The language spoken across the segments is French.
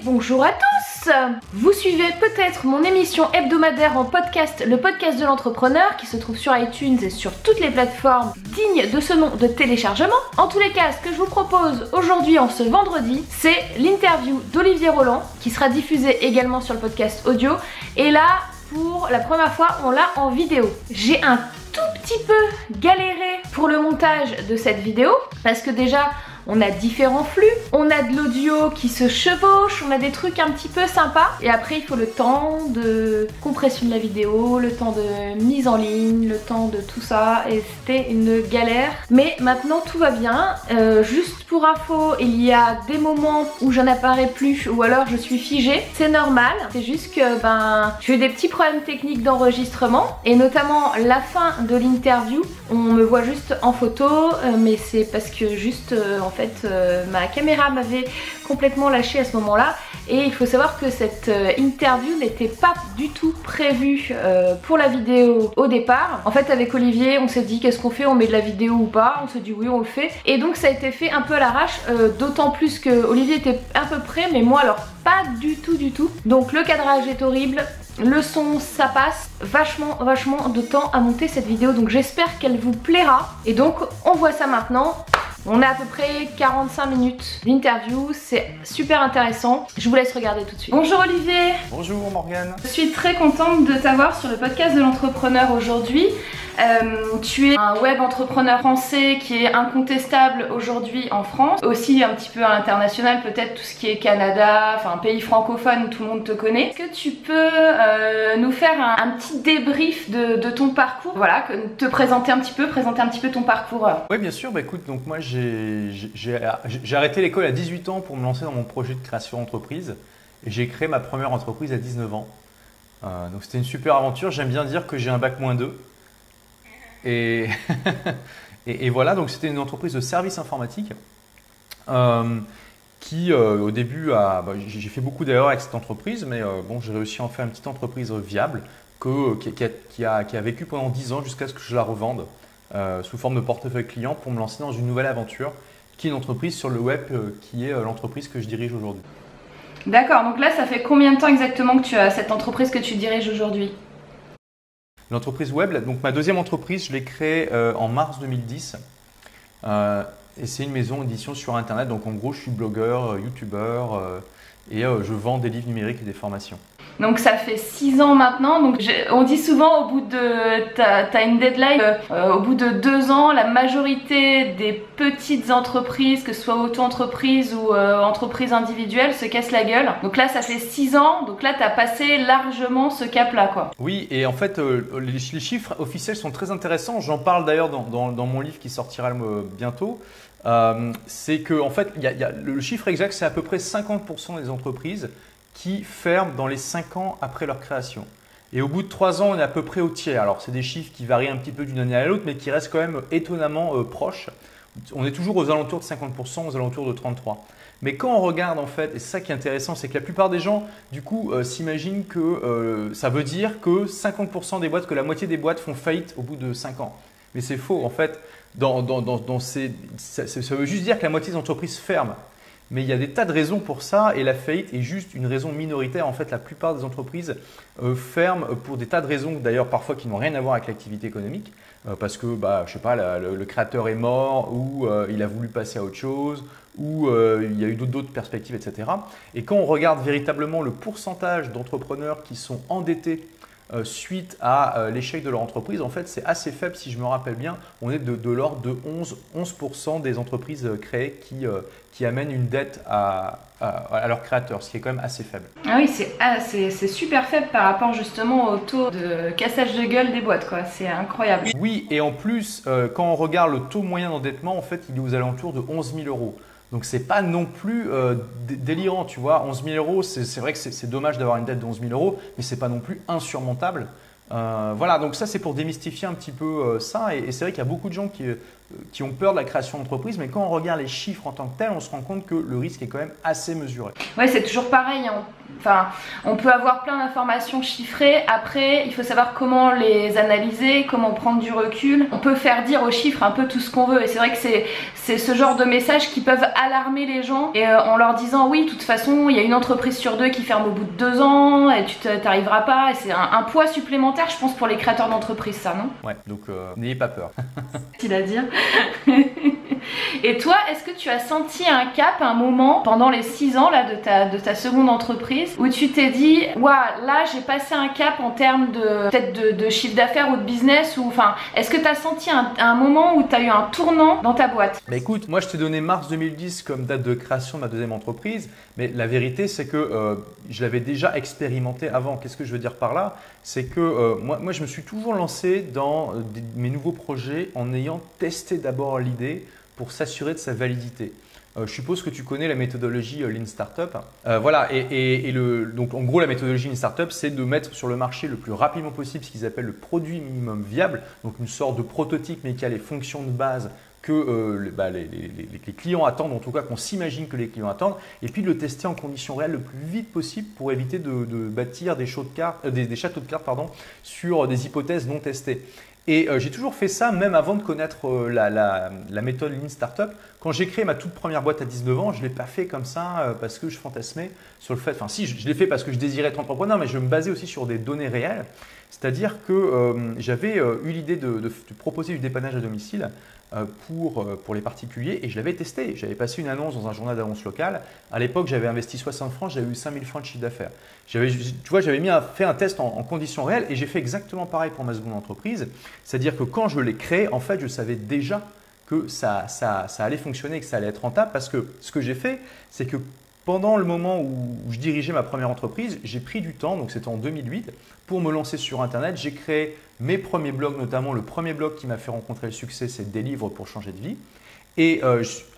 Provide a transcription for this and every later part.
bonjour à tous. Vous suivez peut-être mon émission hebdomadaire en podcast, le podcast de l'entrepreneur, qui se trouve sur iTunes et sur toutes les plateformes dignes de ce nom de téléchargement. En tous les cas, ce que je vous propose aujourd'hui, en ce vendredi, c'est l'interview d'Olivier Roland, qui sera diffusée également sur le podcast audio. Et là, pour la première fois, on l'a en vidéo. J'ai un tout petit peu galéré pour le montage de cette vidéo, parce que déjà, on a différents flux, on a de l'audio qui se chevauche, on a des trucs un petit peu sympas. Et après, il faut le temps de compression de la vidéo, le temps de mise en ligne, le temps de tout ça. Et c'était une galère. Mais maintenant, tout va bien. Juste pour info, il y a des moments où je n'apparais plus ou alors je suis figée. C'est normal. C'est juste que j'ai eu des petits problèmes techniques d'enregistrement. Et notamment la fin de l'interview, on me voit juste en photo. Mais c'est parce que juste... en fait, ma caméra m'avait complètement lâché à ce moment-là, et il faut savoir que cette interview n'était pas du tout prévue pour la vidéo au départ. En fait, avec Olivier, on s'est dit qu'est-ce qu'on fait, on met de la vidéo ou pas? On s'est dit oui, on le fait, et donc ça a été fait un peu à l'arrache, d'autant plus que Olivier était un peu près, mais moi alors pas du tout du tout. Donc le cadrage est horrible. Le son, ça passe vachement de temps à monter cette vidéo, donc j'espère qu'elle vous plaira. Et donc on voit ça maintenant. On a à peu près 45 minutes d'interview, c'est super intéressant. Je vous laisse regarder tout de suite. Bonjour Olivier. Bonjour Morgane. Je suis très contente de t'avoir sur le podcast de l'entrepreneur aujourd'hui. Tu es un web entrepreneur français qui est incontestable aujourd'hui en France, aussi un petit peu à l'international, peut-être tout ce qui est Canada, enfin pays francophone où tout le monde te connaît. Est-ce que tu peux nous faire un petit débrief de ton parcours? Voilà, te présenter un petit peu ton parcours. Oui, bien sûr. Bah, écoute, donc moi j'ai arrêté l'école à 18 ans pour me lancer dans mon projet de création d'entreprise, et j'ai créé ma première entreprise à 19 ans. Donc c'était une super aventure. J'aime bien dire que j'ai un bac-2. Et voilà, donc c'était une entreprise de services informatiques qui au début, j'ai fait beaucoup d'erreurs avec cette entreprise, mais bon, j'ai réussi à en faire une petite entreprise viable qui a vécu pendant 10 ans jusqu'à ce que je la revende sous forme de portefeuille client pour me lancer dans une nouvelle aventure qui est une entreprise sur le web qui est l'entreprise que je dirige aujourd'hui. D'accord, donc là ça fait combien de temps exactement que tu as cette entreprise que tu diriges aujourd'hui? L'entreprise web, donc ma deuxième entreprise, je l'ai créée en mars 2010 et c'est une maison d'édition sur internet. Donc en gros, je suis blogueur, youtubeur et je vends des livres numériques et des formations. Donc ça fait 6 ans maintenant, donc on dit souvent au bout de, t'as une deadline, au bout de 2 ans, la majorité des petites entreprises, que ce soit auto-entreprise ou entreprise individuelle, se cassent la gueule. Donc là ça fait 6 ans, donc là t'as passé largement ce cap là quoi. Oui, et en fait les chiffres officiels sont très intéressants, j'en parle d'ailleurs dans mon livre qui sortira bientôt. C'est que en fait, le chiffre exact, c'est à peu près 50% des entreprises qui ferment dans les 5 ans après leur création. Et au bout de 3 ans, on est à peu près au tiers. Alors, c'est des chiffres qui varient un petit peu d'une année à l'autre, mais qui restent quand même étonnamment proches. On est toujours aux alentours de 50%, aux alentours de 33%. Mais quand on regarde en fait, et c'est ça qui est intéressant, c'est que la plupart des gens, du coup, s'imaginent que ça veut dire que 50% des boîtes, que la moitié des boîtes font faillite au bout de 5 ans. Mais c'est faux. En fait, ça veut juste dire que la moitié des entreprises ferment. Mais il y a des tas de raisons pour ça, et la faillite est juste une raison minoritaire. En fait, la plupart des entreprises ferment pour des tas de raisons, d'ailleurs parfois qui n'ont rien à voir avec l'activité économique, parce que je sais pas, le créateur est mort, ou il a voulu passer à autre chose, ou il y a eu d'autres perspectives, etc. Et quand on regarde véritablement le pourcentage d'entrepreneurs qui sont endettés suite à l'échec de leur entreprise, en fait c'est assez faible. Si je me rappelle bien, on est de l'ordre de 11% des entreprises créées qui amènent une dette à leur créateur, ce qui est quand même assez faible. Ah oui, c'est super faible par rapport justement au taux de cassage de gueule des boîtes, quoi. C'est incroyable. Oui, et en plus, quand on regarde le taux moyen d'endettement, en fait il est aux alentours de 11 000 euros. Donc c'est pas non plus délirant, tu vois. 11 000 euros, c'est vrai que c'est dommage d'avoir une dette de 11 000 euros, mais c'est pas non plus insurmontable. Voilà, donc ça c'est pour démystifier un petit peu ça. Et c'est vrai qu'il y a beaucoup de gens qui ont peur de la création d'entreprise, mais quand on regarde les chiffres en tant que tels, on se rend compte que le risque est quand même assez mesuré. Ouais, c'est toujours pareil, hein. Enfin, on peut avoir plein d'informations chiffrées. Après, il faut savoir comment les analyser, comment prendre du recul. On peut faire dire aux chiffres un peu tout ce qu'on veut. Et c'est vrai que c'est ce genre de messages qui peuvent alarmer les gens. Et en leur disant, oui, de toute façon, il y a une entreprise sur 2 qui ferme au bout de 2 ans et tu t'arriveras pas. Et c'est un poids supplémentaire, je pense, pour les créateurs d'entreprise, ça, non? Ouais, donc n'ayez pas peur. C'est à dire. Et toi, est-ce que tu as senti un cap, un moment, pendant les 6 ans là, de ta seconde entreprise, où tu t'es dit, waouh, là j'ai passé un cap en termes de peut-être de chiffre d'affaires ou de business, ou enfin, est-ce que tu as senti un moment où tu as eu un tournant dans ta boîte? Bah écoute, moi je t'ai donné mars 2010 comme date de création de ma deuxième entreprise, mais la vérité c'est que je l'avais déjà expérimenté avant. Qu'est-ce que je veux dire par là? C'est que moi je me suis toujours lancé dans mes nouveaux projets en ayant testé d'abord l'idée pour s'assurer de sa validité. Je suppose que tu connais la méthodologie Lean Startup. Voilà, donc en gros la méthodologie Lean Startup, c'est de mettre sur le marché le plus rapidement possible ce qu'ils appellent le produit minimum viable, donc une sorte de prototype mais qui a les fonctions de base que les clients attendent, en tout cas qu'on s'imagine que les clients attendent, et puis de le tester en conditions réelles le plus vite possible pour éviter de bâtir des châteaux de cartes sur des hypothèses non testées. Et j'ai toujours fait ça, même avant de connaître la méthode Lean Startup. Quand j'ai créé ma toute première boîte à 19 ans, je ne l'ai pas fait comme ça parce que je fantasmais sur le fait… Enfin si, je l'ai fait parce que je désirais être entrepreneur, mais je me basais aussi sur des données réelles. C'est-à-dire que j'avais eu l'idée de proposer du dépannage à domicile pour les particuliers et je l'avais testé. J'avais passé une annonce dans un journal d'annonce local. À l'époque, j'avais investi 60 francs, j'avais eu 5000 francs de chiffre d'affaires. J'avais fait un test en conditions réelles et j'ai fait exactement pareil pour ma seconde entreprise. C'est-à-dire que quand je l'ai créée, en fait, je savais déjà que ça allait fonctionner et que ça allait être rentable parce que ce que j'ai fait, c'est que pendant le moment où je dirigeais ma première entreprise, j'ai pris du temps, donc c'était en 2008, pour me lancer sur Internet. J'ai créé mes premiers blogs, notamment le premier blog qui m'a fait rencontrer le succès, c'est Des livres pour changer de vie. Et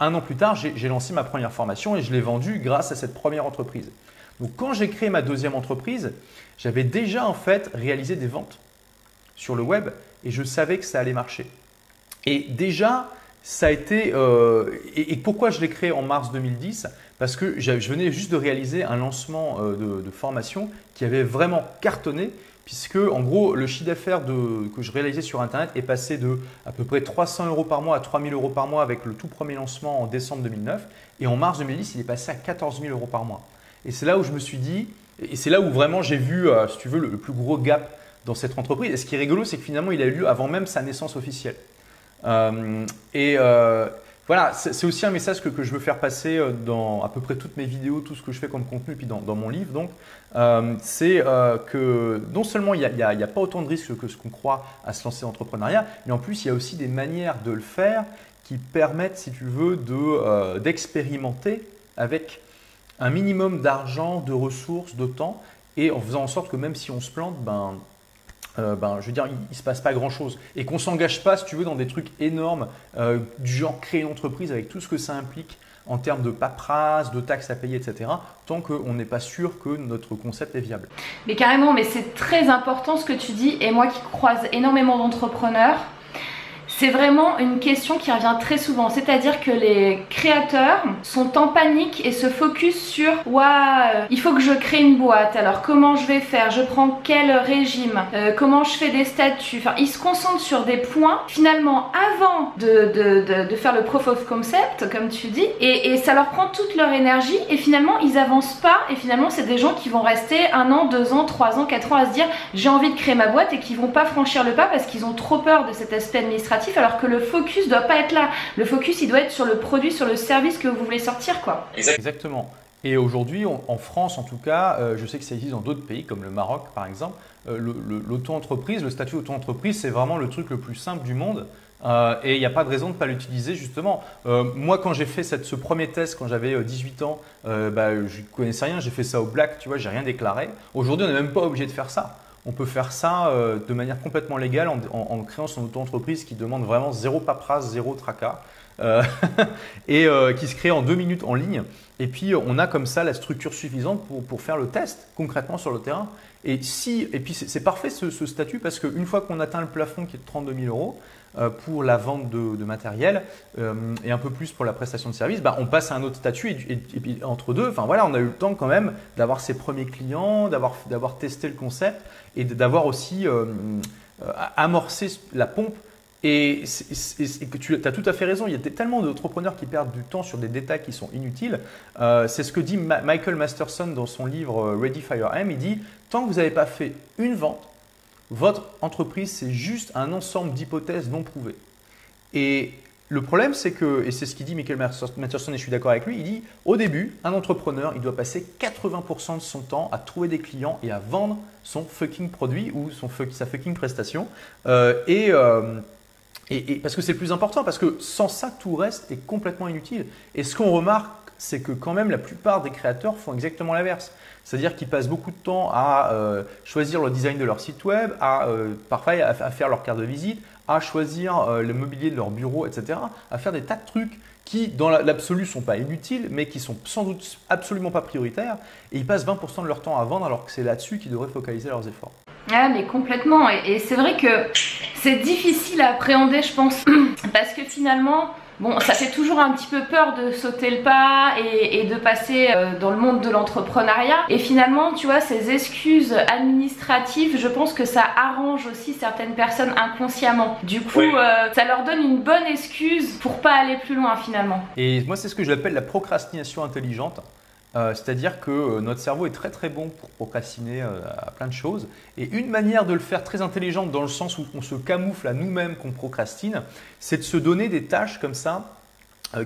un an plus tard, j'ai lancé ma première formation et je l'ai vendue grâce à cette première entreprise. Donc quand j'ai créé ma deuxième entreprise, j'avais déjà en fait réalisé des ventes sur le web et je savais que ça allait marcher. Et déjà, ça a été… et pourquoi je l'ai créé en mars 2010 ? Parce que je venais juste de réaliser un lancement de formation qui avait vraiment cartonné, puisque en gros, le chiffre d'affaires que je réalisais sur Internet est passé de à peu près 300 € par mois à 3000 € par mois avec le tout premier lancement en décembre 2009. Et en mars 2010, il est passé à 14 000 € par mois. Et c'est là où je me suis dit, et c'est là où vraiment j'ai vu, si tu veux, le plus gros gap dans cette entreprise. Et ce qui est rigolo, c'est que finalement, il a eu lieu avant même sa naissance officielle. Voilà, c'est aussi un message que je veux faire passer dans à peu près toutes mes vidéos, tout ce que je fais comme contenu, puis dans mon livre. Donc, c'est que non seulement il n'y a pas autant de risques que ce qu'on croit à se lancer en entrepreneuriat, mais en plus, il y a aussi des manières de le faire qui permettent, si tu veux, d'expérimenter avec un minimum d'argent, de ressources, de temps, et en faisant en sorte que même si on se plante, je veux dire, il ne se passe pas grand-chose et qu'on ne s'engage pas, si tu veux, dans des trucs énormes du genre créer une entreprise avec tout ce que ça implique en termes de paperasse, de taxes à payer, etc., tant qu'on n'est pas sûr que notre concept est viable. Mais carrément, mais c'est très important ce que tu dis, et moi qui croise énormément d'entrepreneurs, c'est vraiment une question qui revient très souvent, c'est-à-dire que les créateurs sont en panique et se focus sur « Waouh, il faut que je crée une boîte, alors comment je vais faire, je prends quel régime, comment je fais des statuts ?» Enfin, ils se concentrent sur des points, finalement, avant de faire le proof of concept, comme tu dis, et ça leur prend toute leur énergie, et finalement, ils avancent pas, et finalement, c'est des gens qui vont rester 1 an, 2 ans, 3 ans, 4 ans à se dire « J'ai envie de créer ma boîte » et qui vont pas franchir le pas parce qu'ils ont trop peur de cet aspect administratif, alors que le focus doit pas être là. Le focus, il doit être sur le produit, sur le service que vous voulez sortir, quoi. Exactement. Et aujourd'hui, en France en tout cas, je sais que ça existe dans d'autres pays comme le Maroc par exemple, l'auto-entreprise, le statut auto-entreprise, c'est vraiment le truc le plus simple du monde. Et il n'y a pas de raison de ne pas l'utiliser justement. Moi, quand j'ai fait ce premier test, quand j'avais 18 ans, je ne connaissais rien, j'ai fait ça au black, tu vois, j'ai rien déclaré. Aujourd'hui, on n'est même pas obligé de faire ça. On peut faire ça de manière complètement légale en créant son auto-entreprise qui demande vraiment zéro paperasse, zéro tracas. et qui se crée en 2 minutes en ligne. Et puis, on a comme ça la structure suffisante pour faire le test concrètement sur le terrain. Et puis, c'est parfait ce statut parce qu'une fois qu'on atteint le plafond qui est de 32 000 € pour la vente de matériel et un peu plus pour la prestation de service, on passe à un autre statut et puis entre deux, enfin voilà, on a eu le temps quand même d'avoir ses premiers clients, d'avoir testé le concept et d'avoir aussi amorcé la pompe. Et que tu as tout à fait raison, il y a tellement d'entrepreneurs qui perdent du temps sur des détails qui sont inutiles. C'est ce que dit Michael Masterson dans son livre Ready Fire Aim. Il dit, tant que vous n'avez pas fait une vente, votre entreprise, c'est juste un ensemble d'hypothèses non prouvées. Et le problème, c'est que, et c'est ce qu'il dit Michael Masterson, et je suis d'accord avec lui, il dit, au début, un entrepreneur, il doit passer 80% de son temps à trouver des clients et à vendre son fucking produit ou sa fucking prestation. Et parce que c'est le plus important, parce que sans ça, tout reste est complètement inutile. Et ce qu'on remarque, c'est que quand même la plupart des créateurs font exactement l'inverse. C'est-à-dire qu'ils passent beaucoup de temps à choisir le design de leur site web, parfois à faire leur carte de visite, à choisir le mobilier de leur bureau, etc. À faire des tas de trucs qui, dans l'absolu, ne sont pas inutiles, mais qui sont sans doute absolument pas prioritaires. Et ils passent 20% de leur temps à vendre, alors que c'est là-dessus qu'ils devraient focaliser leurs efforts. Ah mais complètement, et c'est vrai que c'est difficile à appréhender je pense, parce que finalement, bon, ça fait toujours un petit peu peur de sauter le pas et de passer dans le monde de l'entrepreneuriat, et finalement tu vois ces excuses administratives, je pense que ça arrange aussi certaines personnes inconsciemment, du coup oui. Ça leur donne une bonne excuse pour pas aller plus loin finalement. Et moi c'est ce que j'appelle la procrastination intelligente. C'est-à-dire que notre cerveau est très très bon pour procrastiner à plein de choses. Et une manière de le faire très intelligente dans le sens où on se camoufle à nous-mêmes qu'on procrastine, c'est de se donner des tâches comme ça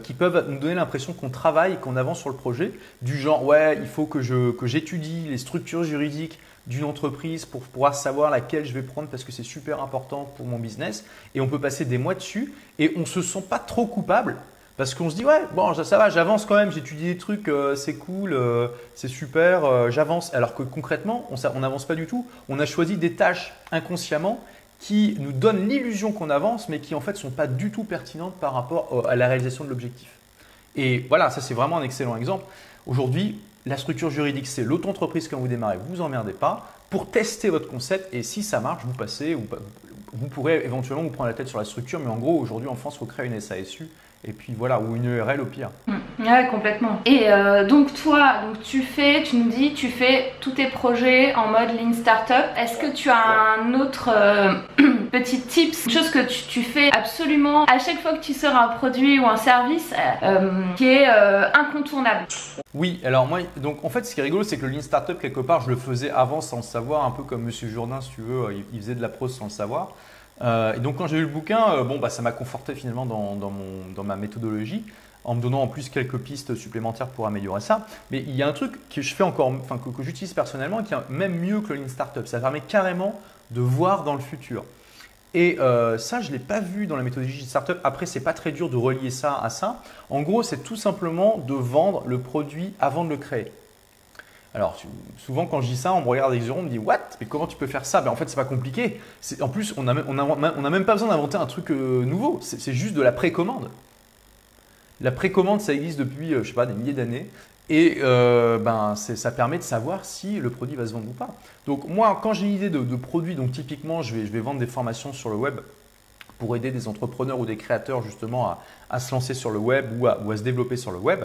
qui peuvent nous donner l'impression qu'on travaille, qu'on avance sur le projet. Du genre, ouais, il faut que j'étudie les structures juridiques d'une entreprise pour pouvoir savoir laquelle je vais prendre parce que c'est super important pour mon business. Et on peut passer des mois dessus et on ne se sent pas trop coupable. Parce qu'on se dit, ouais, bon, ça va, j'avance quand même, j'étudie des trucs, c'est cool, c'est super, j'avance. Alors que concrètement, on n'avance pas du tout. On a choisi des tâches inconsciemment qui nous donnent l'illusion qu'on avance, mais qui en fait ne sont pas du tout pertinentes par rapport à la réalisation de l'objectif. Et voilà, ça c'est vraiment un excellent exemple. Aujourd'hui, la structure juridique, c'est l'auto-entreprise quand vous démarrez, vous emmerdez pas. Pour tester votre concept, et si ça marche, vous passez, vous pourrez éventuellement vous prendre la tête sur la structure, mais en gros, aujourd'hui en France, il faut créer une SASU. Et puis voilà, ou une URL au pire. Ouais, complètement. Et donc toi, tu nous dis, tu fais tous tes projets en mode Lean Startup. Est-ce que tu as un autre petit tips, une chose que tu fais absolument à chaque fois que tu sors un produit ou un service qui est incontournable? Oui, alors moi, donc en fait, ce qui est rigolo, c'est que le Lean Startup, quelque part, je le faisais avant sans le savoir, un peu comme Monsieur Jourdain, si tu veux, il faisait de la prose sans le savoir. Et donc quand j'ai eu le bouquin, ça m'a conforté finalement dans ma méthodologie, en me donnant en plus quelques pistes supplémentaires pour améliorer ça. Mais il y a un truc que je fais encore, que j'utilise personnellement, qui est même mieux que le Lean Startup. Ça permet carrément de voir dans le futur. Et ça, je ne l'ai pas vu dans la méthodologie de Startup. Après, c'est pas très dur de relier ça à ça. En gros, c'est tout simplement de vendre le produit avant de le créer. Alors, souvent quand je dis ça, on me regarde avec les yeux, on me dit « What? Mais comment tu peux faire ça ?» En fait, c'est pas compliqué. En plus, on n'a même pas besoin d'inventer un truc nouveau. C'est juste de la précommande. La précommande, ça existe depuis, je sais pas, des milliers d'années. Et ça permet de savoir si le produit va se vendre ou pas. Donc moi, quand j'ai une idée de produit, donc typiquement, je vais vendre des formations sur le web pour aider des entrepreneurs ou des créateurs justement à se lancer sur le web ou à se développer sur le web.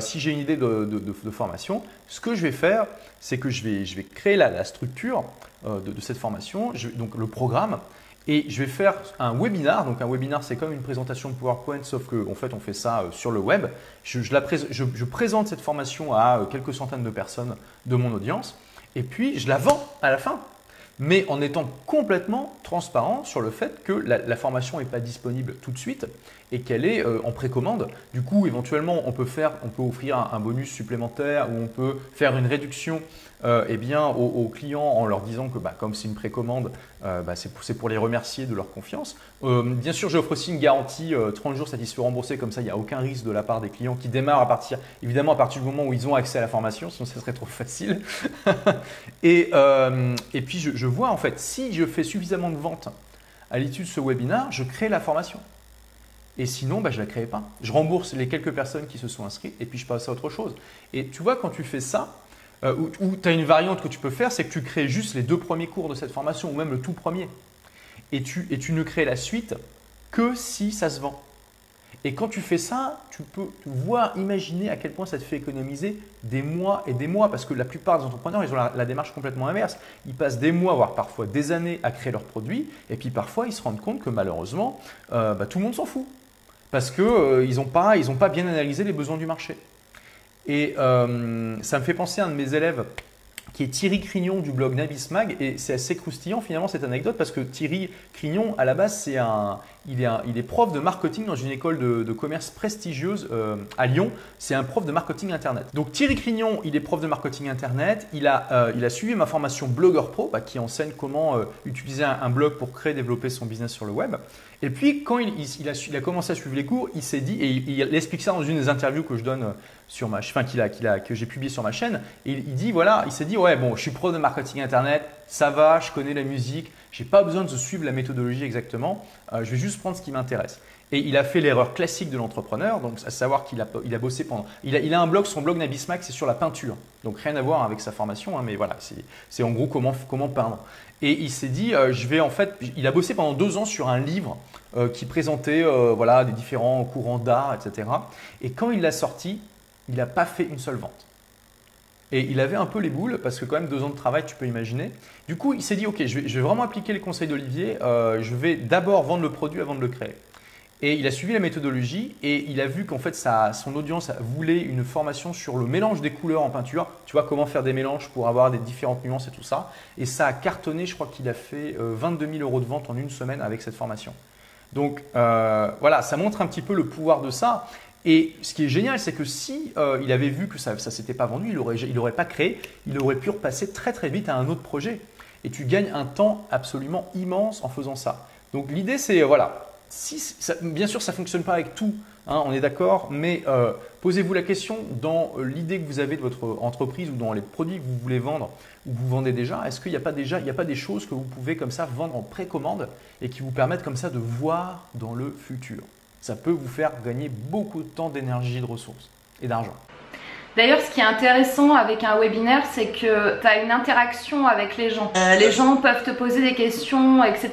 Si j'ai une idée de formation, ce que je vais faire, c'est que je vais créer la structure de cette formation, donc le programme, et je vais faire un webinar. Donc un webinar, c'est comme une présentation de PowerPoint, sauf qu'en fait, on fait ça sur le web. Je présente cette formation à quelques centaines de personnes de mon audience, et puis je la vends à la fin. Mais en étant complètement transparent sur le fait que la formation n'est pas disponible tout de suite et qu'elle est en précommande. Du coup, éventuellement, on peut offrir un bonus supplémentaire ou on peut faire une réduction aux clients en leur disant que comme c'est une précommande, c'est pour les remercier de leur confiance. Bien sûr, j'offre aussi une garantie 30 jours satisfait remboursé, comme ça il n'y a aucun risque de la part des clients qui démarrent évidemment à partir du moment où ils ont accès à la formation, sinon ça serait trop facile. Et puis je vois en fait, si je fais suffisamment de ventes à l'issue de ce webinaire, je crée la formation. Et sinon, je ne la créais pas. Je rembourse les quelques personnes qui se sont inscrites et puis je passe à autre chose. Et tu vois, quand tu fais ça, ou tu as une variante que tu peux faire, c'est que tu crées juste les 2 premiers cours de cette formation ou même le tout premier. Et tu ne crées la suite que si ça se vend. Et quand tu fais ça, tu peux imaginer à quel point ça te fait économiser des mois et des mois. Parce que la plupart des entrepreneurs, ils ont la démarche complètement inverse. Ils passent des mois, voire parfois des années à créer leurs produits. Et puis parfois, ils se rendent compte que malheureusement, tout le monde s'en fout. Parce qu'ils n'ont pas bien analysé les besoins du marché. Et ça me fait penser à un de mes élèves qui est Thierry Crignon du blog Nabismag. Et c'est assez croustillant finalement cette anecdote parce que Thierry Crignon, à la base, il est prof de marketing dans une école de commerce prestigieuse à Lyon. C'est un prof de marketing Internet. Donc Thierry Crignon, il est prof de marketing Internet. Il a suivi ma formation Blogueur Pro qui enseigne comment utiliser un blog pour créer et développer son business sur le web. Et puis, quand il a commencé à suivre les cours, il s'est dit, et il explique ça dans une des interviews que je donne sur que j'ai publié sur ma chaîne. Et il s'est dit, ouais, bon, je suis pro de marketing Internet, ça va, je connais la musique, je n'ai pas besoin de suivre la méthodologie exactement, je vais juste prendre ce qui m'intéresse. Et il a fait l'erreur classique de l'entrepreneur, donc à savoir qu'il a bossé pendant… Il a un blog, son blog Nabismag, c'est sur la peinture. Donc rien à voir avec sa formation, mais voilà, c'est en gros comment peindre. Et il s'est dit, il a bossé pendant 2 ans sur un livre qui présentait des différents courants d'art, etc. Et quand il l'a sorti, il n'a pas fait une seule vente. Et il avait un peu les boules parce que quand même 2 ans de travail, tu peux imaginer. Du coup, il s'est dit, ok, je vais vraiment appliquer les conseils d'Olivier. Je vais d'abord vendre le produit avant de le créer. Et il a suivi la méthodologie et il a vu qu'en fait son audience voulait une formation sur le mélange des couleurs en peinture. Tu vois comment faire des mélanges pour avoir des différentes nuances et tout ça. Et ça a cartonné, je crois qu'il a fait 22 000 € de vente en 1 semaine avec cette formation. Donc voilà, ça montre un petit peu le pouvoir de ça. Et ce qui est génial, c'est que si il avait vu que ça ne s'était pas vendu, il n'aurait pas créé, il aurait pu repasser très très vite à un autre projet. Et tu gagnes un temps absolument immense en faisant ça. Donc l'idée c'est, voilà, bien sûr ça ne fonctionne pas avec tout, hein, on est d'accord, mais posez-vous la question dans l'idée que vous avez de votre entreprise ou dans les produits que vous voulez vendre ou que vous vendez déjà, est-ce qu'il n'y a pas des choses que vous pouvez comme ça vendre en précommande et qui vous permettent comme ça de voir dans le futur? Ça peut vous faire gagner beaucoup de temps, d'énergie, de ressources et d'argent. D'ailleurs, ce qui est intéressant avec un webinaire, c'est que tu as une interaction avec les gens. Les gens peuvent te poser des questions, etc.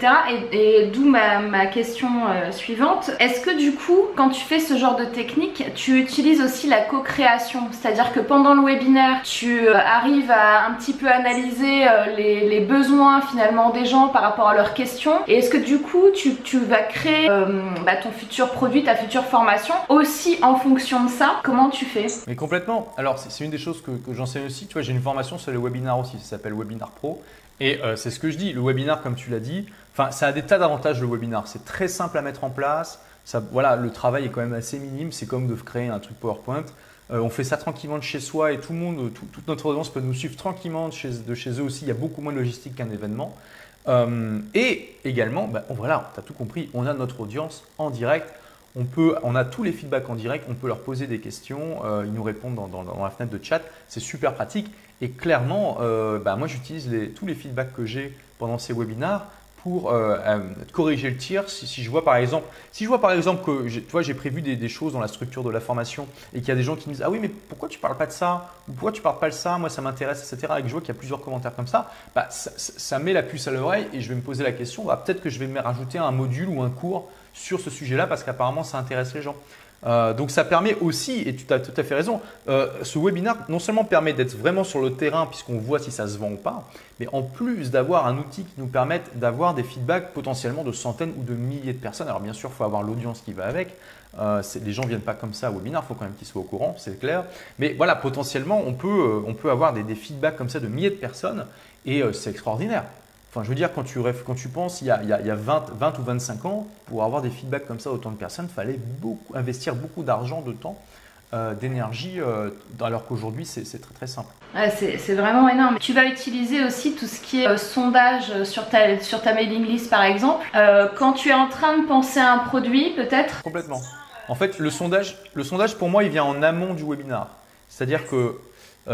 Et d'où ma question suivante. Est-ce que du coup, quand tu fais ce genre de technique, tu utilises aussi la co-création? C'est-à-dire que pendant le webinaire, tu arrives à un petit peu analyser les besoins finalement des gens par rapport à leurs questions. Et est-ce que du coup, tu vas créer ton futur produit, ta future formation aussi en fonction de ça? Comment tu fais? Mais complètement. Alors, c'est une des choses que j'enseigne aussi. Tu vois, j'ai une formation sur les webinars aussi, ça s'appelle Webinar Pro. Et c'est ce que je dis, le webinar, comme tu l'as dit, ça a des tas d'avantages le webinar. C'est très simple à mettre en place. Voilà, le travail est quand même assez minime. C'est comme de créer un truc PowerPoint. On fait ça tranquillement de chez soi et tout le monde, toute notre audience peut nous suivre tranquillement de chez eux aussi. Il y a beaucoup moins de logistique qu'un événement. Et également, voilà, tu as tout compris, on a notre audience en direct. On a tous les feedbacks en direct, on peut leur poser des questions, ils nous répondent dans la fenêtre de chat, c'est super pratique. Et clairement, moi j'utilise tous les feedbacks que j'ai pendant ces webinars pour corriger le tir. Si je vois par exemple que j'ai prévu des choses dans la structure de la formation et qu'il y a des gens qui me disent « Ah oui, mais pourquoi tu ne parles pas de ça ?» ou « Pourquoi tu ne parles pas de ça? Moi ça m'intéresse, etc. » et que je vois qu'il y a plusieurs commentaires comme ça, ça met la puce à l'oreille et je vais me poser la question, peut-être que je vais me rajouter un module ou un cours sur ce sujet-là parce qu'apparemment ça intéresse les gens. Donc ça permet aussi, et tu as tout à fait raison, ce webinaire non seulement permet d'être vraiment sur le terrain puisqu'on voit si ça se vend ou pas, mais en plus d'avoir un outil qui nous permette d'avoir des feedbacks potentiellement de centaines ou de milliers de personnes. Alors bien sûr, il faut avoir l'audience qui va avec. Les gens ne viennent pas comme ça au webinaire, il faut quand même qu'ils soient au courant, c'est clair. Mais voilà, potentiellement, on peut avoir des feedbacks comme ça de milliers de personnes et c'est extraordinaire. Enfin, je veux dire, quand tu penses, il y a 20 ou 25 ans, pour avoir des feedbacks comme ça autant de personnes, il fallait investir beaucoup d'argent, de temps, d'énergie, alors qu'aujourd'hui, c'est très très simple. Ouais, c'est vraiment énorme. Tu vas utiliser aussi tout ce qui est sondage sur ta mailing list par exemple. Quand tu es en train de penser à un produit, peut-être? Complètement. En fait, le sondage pour moi, il vient en amont du webinar. C'est-à-dire que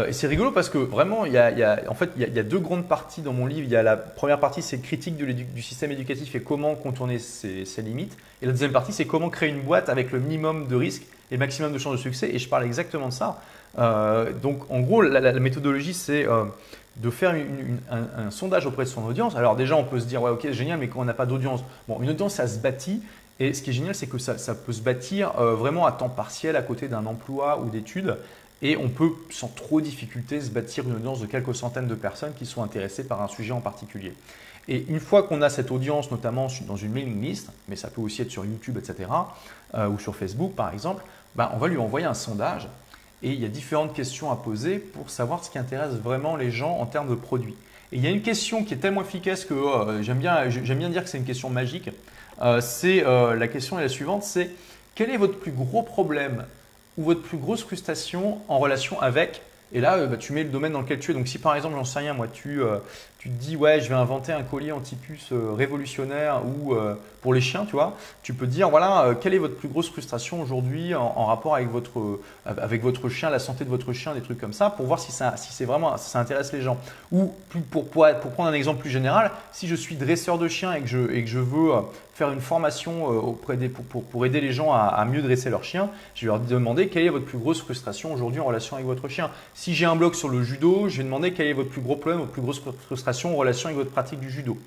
Et c'est rigolo parce que vraiment, en fait, il y a deux grandes parties dans mon livre. Il y a la première partie, c'est critique du système éducatif et comment contourner ses limites. Et la deuxième partie, c'est comment créer une boîte avec le minimum de risques et le maximum de chances de succès. Et je parle exactement de ça. Donc, en gros, la méthodologie, c'est de faire un sondage auprès de son audience. Alors déjà, on peut se dire, ouais, ok, génial, mais quand on n'a pas d'audience, bon, une audience, ça se bâtit. Et ce qui est génial, c'est que ça peut se bâtir vraiment à temps partiel à côté d'un emploi ou d'études. Et on peut, sans trop de difficulté, se bâtir une audience de quelques centaines de personnes qui sont intéressées par un sujet en particulier. Et une fois qu'on a cette audience, notamment dans une mailing list, mais ça peut aussi être sur YouTube, etc., ou sur Facebook par exemple, ben, on va lui envoyer un sondage et il y a différentes questions à poser pour savoir ce qui intéresse vraiment les gens en termes de produits. Et il y a une question qui est tellement efficace que j'aime bien dire que c'est une question magique. La question est la suivante, c'est quel est votre plus gros problème ou votre plus grosse frustration en relation avec, et là tu mets le domaine dans lequel tu es. Donc si par exemple, j'en sais rien, moi tu te dis ouais, je vais inventer un collier anti-puce révolutionnaire ou pour les chiens, tu vois, tu peux dire voilà, quelle est votre plus grosse frustration aujourd'hui en rapport avec votre chien, la santé de votre chien, des trucs comme ça, pour voir si ça intéresse les gens. Ou pour prendre un exemple plus général, si je suis dresseur de chiens et que je veux faire une formation pour aider les gens à mieux dresser leur chien, je vais leur demander quelle est votre plus grosse frustration aujourd'hui en relation avec votre chien. Si j'ai un blog sur le judo, je vais demander quel est votre plus gros problème, votre plus grosse frustration en relation avec votre pratique du judo.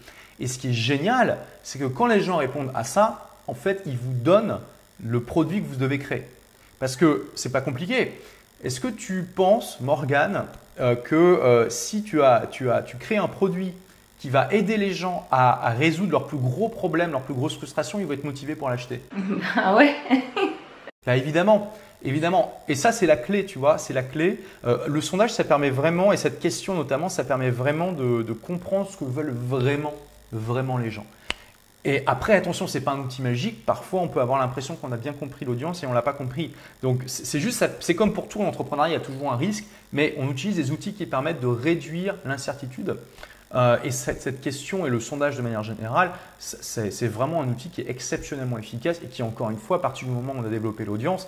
Et ce qui est génial, c'est que quand les gens répondent à ça, en fait, ils vous donnent le produit que vous devez créer. Parce que ce n'est pas compliqué. Est-ce que tu penses, Morgane, que si tu crées un produit qui va aider les gens à résoudre leurs plus gros problèmes, leurs plus grosses frustrations, ils vont être motivés pour l'acheter? Ah ouais. Bah, évidemment. Et ça, c'est la clé, tu vois, c'est la clé. Le sondage, ça permet vraiment, et cette question notamment, ça permet vraiment de comprendre ce que veulent vraiment les gens. Et après, attention, ce n'est pas un outil magique. Parfois, on peut avoir l'impression qu'on a bien compris l'audience et on ne l'a pas compris. Donc, c'est comme pour tout en entrepreneuriat, il y a toujours un risque, mais on utilise des outils qui permettent de réduire l'incertitude. Et cette question et le sondage de manière générale, c'est vraiment un outil qui est exceptionnellement efficace et qui, encore une fois, à partir du moment où on a développé l'audience,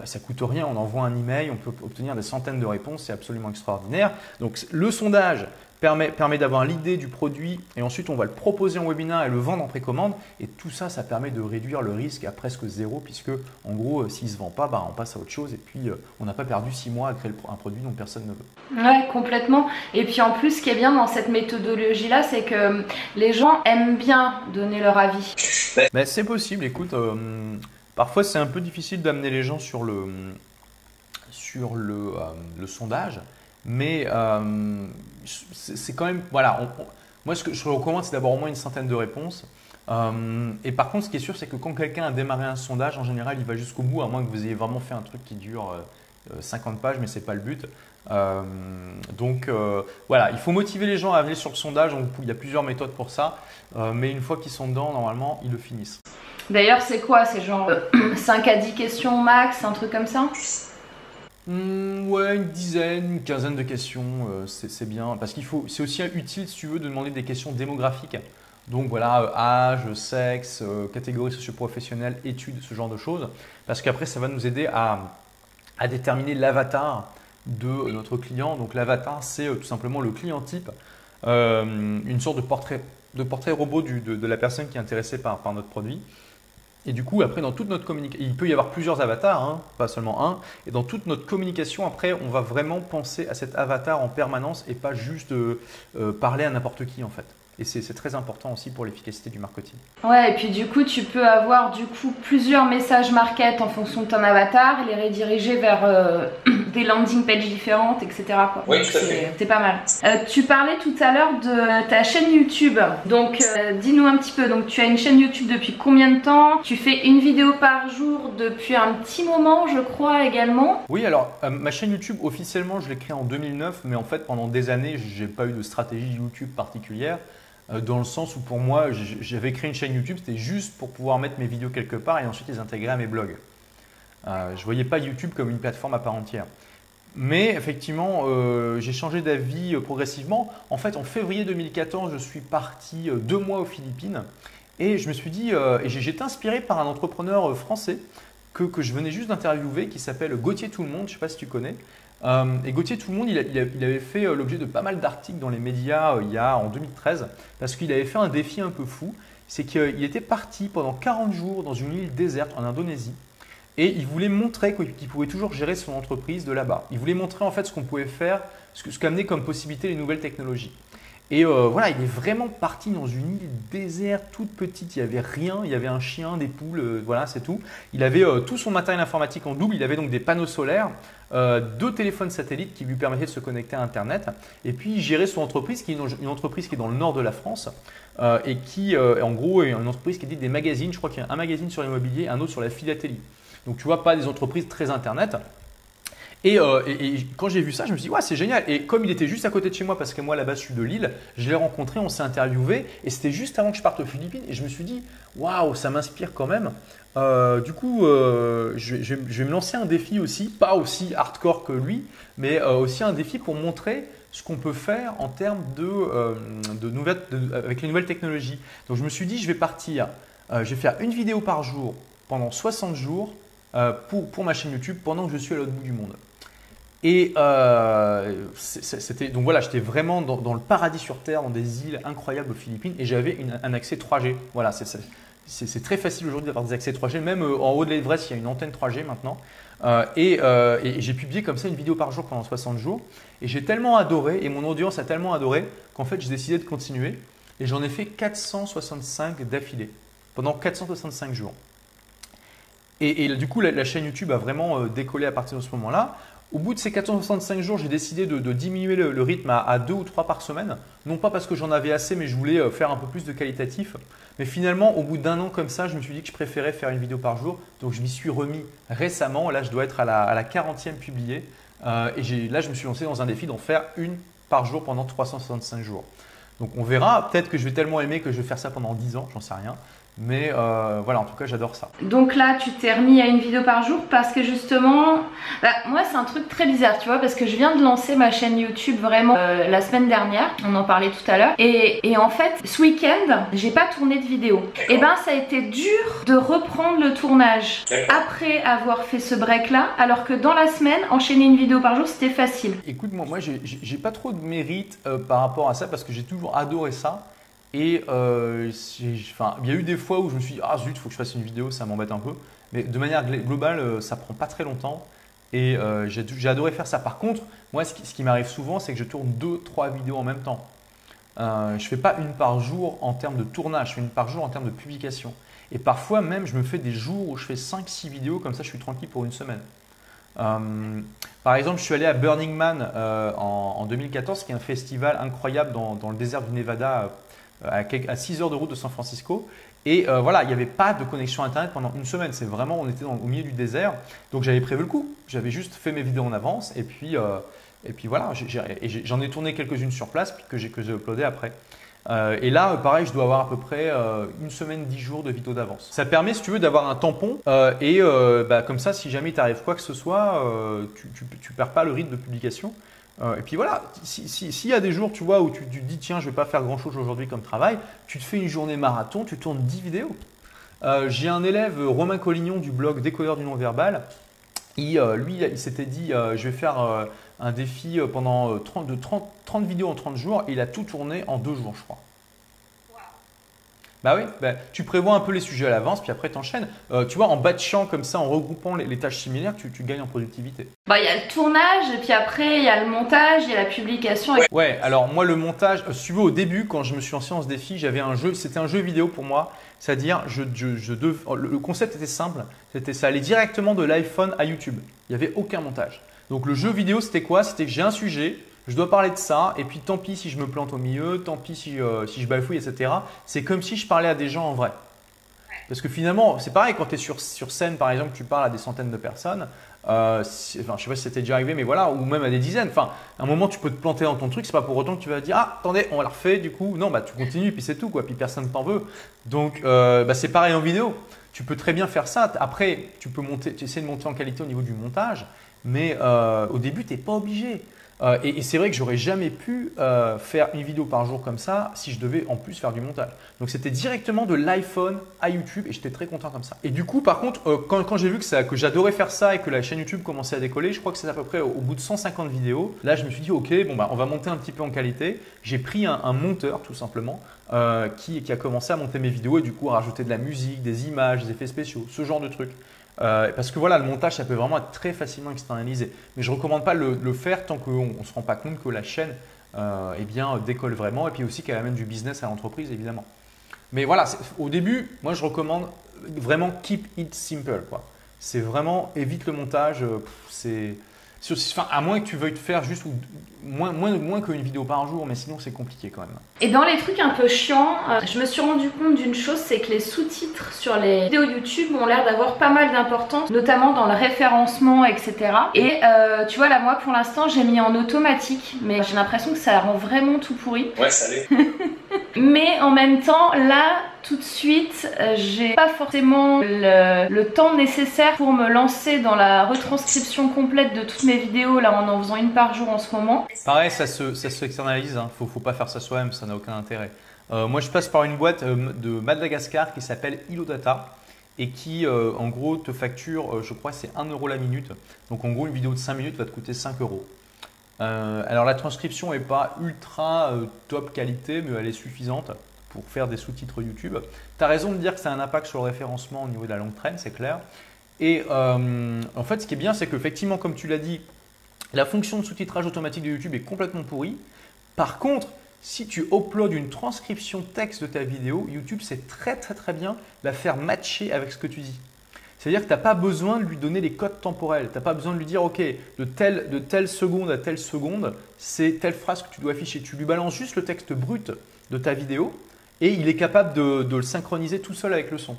ça ne coûte rien, on envoie un email, on peut obtenir des centaines de réponses, c'est absolument extraordinaire. Donc le sondage permet d'avoir l'idée du produit et ensuite on va le proposer en webinaire et le vendre en précommande. Et tout ça, ça permet de réduire le risque à presque zéro puisque en gros, s'il ne se vend pas, bah, on passe à autre chose et puis on n'a pas perdu 6 mois à créer un produit dont personne ne veut. Ouais, complètement. Et puis en plus, ce qui est bien dans cette méthodologie-là, c'est que les gens aiment bien donner leur avis. Mais c'est possible, écoute. Parfois, c'est un peu difficile d'amener les gens sur le sondage, mais c'est quand même… Voilà, moi, ce que je recommande, c'est d'avoir au moins une centaine de réponses. Et par contre, ce qui est sûr, c'est que quand quelqu'un a démarré un sondage, en général, il va jusqu'au bout, à moins que vous ayez vraiment fait un truc qui dure 50 pages, mais ce n'est pas le but. Donc, voilà, il faut motiver les gens à aller sur le sondage. Donc, il y a plusieurs méthodes pour ça, mais une fois qu'ils sont dedans, normalement, ils le finissent. D'ailleurs, c'est quoi? C'est genre 5 à 10 questions max, un truc comme ça? Ouais, une dizaine, une quinzaine de questions, c'est bien. Parce c'est aussi utile, si tu veux, de demander des questions démographiques. Donc voilà, âge, sexe, catégorie socio-professionnelle, études, ce genre de choses. Parce qu'après, ça va nous aider à déterminer l'avatar de notre client. Donc l'avatar, c'est tout simplement le client type, une sorte de portrait robot de la personne qui est intéressée par notre produit. Et du coup, après, dans toute notre communication, il peut y avoir plusieurs avatars, hein, pas seulement un. Et dans toute notre communication, après, on va vraiment penser à cet avatar en permanence et pas juste parler à n'importe qui, en fait. Et c'est très important aussi pour l'efficacité du marketing. Ouais, et puis du coup, tu peux avoir plusieurs messages market en fonction de ton avatar et les rediriger vers des landing pages différentes, etc. quoi. Oui, tout à fait. C'est pas mal. Tu parlais tout à l'heure de ta chaîne YouTube. Donc, dis-nous un petit peu. Donc, tu as une chaîne YouTube depuis combien de temps? Tu fais une vidéo par jour depuis un petit moment, je crois, également. Oui, alors, ma chaîne YouTube, officiellement, je l'ai créée en 2009. Mais en fait, pendant des années, je n'ai pas eu de stratégie YouTube particulière. Dans le sens où pour moi, j'avais créé une chaîne YouTube, c'était juste pour pouvoir mettre mes vidéos quelque part et ensuite les intégrer à mes blogs. Je ne voyais pas YouTube comme une plateforme à part entière. Mais effectivement, j'ai changé d'avis progressivement. En fait, en février 2014, je suis parti 2 mois aux Philippines et je me suis dit, et j'ai été inspiré par un entrepreneur français que je venais juste d'interviewer qui s'appelle Gauthier Tout le Monde, je ne sais pas si tu connais. Et Gauthier Tout le monde, il avait fait l'objet de pas mal d'articles dans les médias en 2013 parce qu'il avait fait un défi un peu fou. C'est qu'il était parti pendant 40 jours dans une île déserte en Indonésie et il voulait montrer qu'il pouvait toujours gérer son entreprise de là-bas. Il voulait montrer en fait ce qu'on pouvait faire, ce qu'amenaient comme possibilité les nouvelles technologies. Et voilà, il est vraiment parti dans une île déserte, toute petite, il n'y avait rien, il y avait un chien, des poules, voilà, c'est tout. Il avait tout son matériel informatique en double, il avait donc des panneaux solaires, 2 téléphones satellites qui lui permettaient de se connecter à Internet. Et puis il gérait son entreprise, qui est une entreprise qui est dans le nord de la France et qui, en gros, est une entreprise qui édite des magazines. Je crois qu'il y a un magazine sur l'immobilier, un autre sur la philatélie. Donc tu vois, pas des entreprises très Internet. Et quand j'ai vu ça, je me suis dit, ouais, c'est génial. Et comme il était juste à côté de chez moi, parce que moi, là-bas, je suis de Lille, je l'ai rencontré, on s'est interviewé. Et c'était juste avant que je parte aux Philippines. Et je me suis dit, waouh, ça m'inspire quand même. Du coup, je vais me lancer un défi aussi, pas aussi hardcore que lui, mais aussi un défi pour montrer ce qu'on peut faire en termes avec les nouvelles technologies. Donc, je me suis dit, je vais partir, je vais faire une vidéo par jour pendant 60 jours pour ma chaîne YouTube pendant que je suis à l'autre bout du monde. Et donc voilà, j'étais vraiment dans le paradis sur Terre, dans des îles incroyables aux Philippines et j'avais un accès 3G. Voilà, c'est très facile aujourd'hui d'avoir des accès 3G. Même en haut de l'Everest, il y a une antenne 3G maintenant. Et j'ai publié comme ça une vidéo par jour pendant 60 jours. Et j'ai tellement adoré, et mon audience a tellement adoré, qu'en fait, j'ai décidé de continuer. Et j'en ai fait 465 d'affilée, pendant 465 jours. Et du coup, la chaîne YouTube a vraiment décollé à partir de ce moment-là. Au bout de ces 465 jours, j'ai décidé de diminuer le rythme à 2 ou 3 par semaine. Non pas parce que j'en avais assez, mais je voulais faire un peu plus de qualitatif. Mais finalement, au bout d'un an comme ça, je me suis dit que je préférais faire une vidéo par jour. Donc, je m'y suis remis récemment. Là, je dois être à la 40e publiée. Et là, je me suis lancé dans un défi d'en faire une par jour pendant 365 jours. Donc, on verra. Peut-être que je vais tellement aimer que je vais faire ça pendant 10 ans, j'en sais rien. Mais voilà, en tout cas, j'adore ça. Donc là, tu t'es remis à une vidéo par jour parce que justement, moi, c'est un truc très bizarre, tu vois, parce que je viens de lancer ma chaîne YouTube vraiment la semaine dernière. On en parlait tout à l'heure. Et en fait, ce week-end, j'ai pas tourné de vidéo. Et ben, ça a été dur de reprendre le tournage après avoir fait ce break-là, alors que dans la semaine, enchaîner une vidéo par jour, c'était facile. Écoute, moi, j'ai pas trop de mérite par rapport à ça parce que j'ai toujours adoré ça. Et il y a eu des fois où je me suis dit, ah zut, il faut que je fasse une vidéo, ça m'embête un peu. Mais de manière globale, ça prend pas très longtemps. Et j'ai adoré faire ça. Par contre, moi, ce qui m'arrive souvent, c'est que je tourne 2-3 vidéos en même temps. Je ne fais pas une par jour en termes de tournage, je fais une par jour en termes de publication. Et parfois même, je me fais des jours où je fais 5-6 vidéos, comme ça je suis tranquille pour une semaine. Par exemple, je suis allé à Burning Man en 2014, qui est un festival incroyable dans le désert du Nevada, à 6 heures de route de San Francisco. Et voilà, il n'y avait pas de connexion Internet pendant une semaine. C'est vraiment, on était au milieu du désert. Donc j'avais prévu le coup. J'avais juste fait mes vidéos en avance. Et puis voilà, j'en ai tourné quelques-unes sur place que j'ai uploadé après. Et là, pareil, je dois avoir à peu près une semaine, 10 jours de vidéos d'avance. Ça permet, si tu veux, d'avoir un tampon. Comme ça, si jamais il t'arrive quoi que ce soit, tu perds pas le rythme de publication. Et puis voilà, s'il y a des jours tu vois, où tu te dis tiens je ne vais pas faire grand chose aujourd'hui comme travail, tu te fais une journée marathon, tu tournes 10 vidéos. J'ai un élève, Romain Collignon du blog Décodeur du non-verbal, lui il s'était dit je vais faire un défi pendant 30 vidéos en 30 jours et il a tout tourné en 2 jours je crois. Bah oui, tu prévois un peu les sujets à l'avance, puis après tu enchaînes. Tu vois, en batchant comme ça, en regroupant les tâches similaires, tu gagnes en productivité. Bah, il y a le tournage, et puis après, il y a le montage, il y a la publication. Ouais, alors moi, le montage, si tu veux, au début, quand je me suis lancé dans ce défi, j'avais un jeu, c'était un jeu vidéo pour moi. C'est-à-dire, le concept était simple, ça allait directement de l'iPhone à YouTube. Il n'y avait aucun montage. Donc, le jeu vidéo, c'était quoi? C'était que j'ai un sujet. Je dois parler de ça et puis tant pis si je me plante au milieu, tant pis si je bafouille, etc. C'est comme si je parlais à des gens en vrai. Parce que finalement, c'est pareil quand tu es sur scène, par exemple, tu parles à des centaines de personnes. Je ne sais pas si c'était déjà arrivé, mais voilà, ou même à des dizaines. Enfin, à un moment, tu peux te planter dans ton truc. C'est pas pour autant que tu vas dire ah attendez, on la refait. Du coup, non, tu continues puis c'est tout quoi. Puis personne ne t'en veut. Donc, c'est pareil en vidéo. Tu peux très bien faire ça. Après, tu essaies de monter en qualité au niveau du montage, mais au début, tu n'es pas obligé. Et c'est vrai que j'aurais jamais pu faire une vidéo par jour comme ça si je devais en plus faire du montage. Donc c'était directement de l'iPhone à YouTube et j'étais très content comme ça. Et du coup, par contre, quand j'ai vu que j'adorais faire ça et que la chaîne YouTube commençait à décoller, je crois que c'est à peu près au bout de 150 vidéos. Là, je me suis dit, ok, bon bah on va monter un petit peu en qualité. J'ai pris un monteur tout simplement qui a commencé à monter mes vidéos et du coup à rajouter de la musique, des images, des effets spéciaux, ce genre de trucs. Parce que voilà, le montage, ça peut vraiment être très facilement externalisé. Mais je ne recommande pas le faire tant qu'on ne se rend pas compte que la chaîne eh bien, décolle vraiment et puis aussi qu'elle amène du business à l'entreprise, évidemment. Mais voilà, au début, moi, je recommande vraiment keep it simple, quoi. C'est vraiment évite le montage. Enfin, à moins que tu veuilles te faire juste moins qu'une vidéo par jour, mais sinon c'est compliqué quand même. Et dans les trucs un peu chiants, je me suis rendu compte d'une chose, c'est que les sous-titres sur les vidéos YouTube ont l'air d'avoir pas mal d'importance, notamment dans le référencement, etc. Et tu vois là, moi pour l'instant j'ai mis en automatique, mais j'ai l'impression que ça rend vraiment tout pourri. Ouais, ça l'est. Mais en même temps, là, tout de suite, j'ai pas forcément le temps nécessaire pour me lancer dans la retranscription complète de toutes mes vidéos, là, en faisant une par jour en ce moment. Pareil, ça se externalise, hein. Faut pas faire ça soi-même, ça n'a aucun intérêt. Moi, je passe par une boîte de Madagascar qui s'appelle Ilodata et qui, en gros, te facture, je crois, c'est 1 € la minute. Donc, en gros, une vidéo de 5 minutes va te coûter 5 €. Alors la transcription n'est pas ultra top qualité, mais elle est suffisante pour faire des sous-titres YouTube. Tu as raison de dire que ça a un impact sur le référencement au niveau de la longue traîne, c'est clair. Et en fait, ce qui est bien, c'est qu'effectivement, comme tu l'as dit, la fonction de sous-titrage automatique de YouTube est complètement pourrie. Par contre, si tu uploads une transcription texte de ta vidéo, YouTube sait très bien la faire matcher avec ce que tu dis. C'est-à-dire que tu n'as pas besoin de lui donner les codes temporels. Tu n'as pas besoin de lui dire, OK, de telle seconde à telle seconde, c'est telle phrase que tu dois afficher. Tu lui balances juste le texte brut de ta vidéo et il est capable de le synchroniser tout seul avec le son.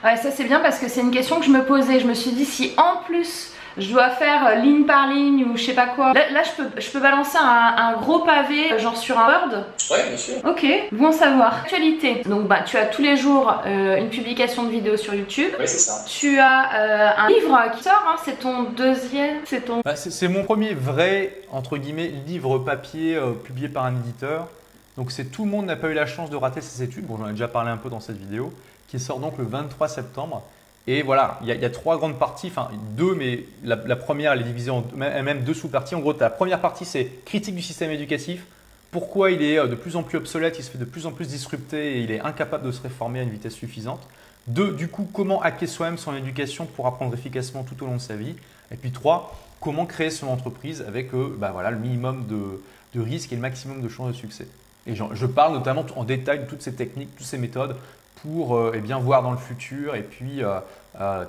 Ouais, ça c'est bien parce que c'est une question que je me posais. Je me suis dit, si en plus je dois faire ligne par ligne ou je sais pas quoi, là je peux balancer un gros pavé genre sur un Word. Ouais, bien sûr. Ok, bon savoir. Actualité. Donc bah tu as tous les jours une publication de vidéo sur YouTube. Ouais, c'est ça. Tu as un livre qui sort, hein, c'est ton deuxième, c'est ton... C'est mon premier vrai, entre guillemets, livre papier publié par un éditeur. Donc tout le monde n'a pas eu la chance de rater ses études. Bon, j'en ai déjà parlé un peu dans cette vidéo, qui sort donc le 23 septembre. Et voilà, il y a 3 grandes parties, enfin 2, mais la première elle est divisée en même 2 sous-parties. En gros, la première partie c'est critique du système éducatif, pourquoi il est de plus en plus obsolète, il se fait de plus en plus disrupter et il est incapable de se réformer à une vitesse suffisante. 2, du coup, comment hacker soi-même son éducation pour apprendre efficacement tout au long de sa vie. Et puis 3, comment créer son entreprise avec voilà, le minimum de risques et le maximum de chances de succès. Et je parle notamment en détail de toutes ces techniques, toutes ces méthodes pour eh bien, voir dans le futur et puis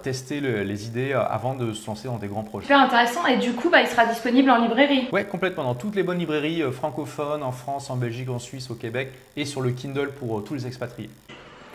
tester les idées avant de se lancer dans des grands projets. Super intéressant, et du coup bah, il sera disponible en librairie. Ouais, complètement, dans toutes les bonnes librairies francophones en France, en Belgique, en Suisse, au Québec et sur le Kindle pour tous les expatriés.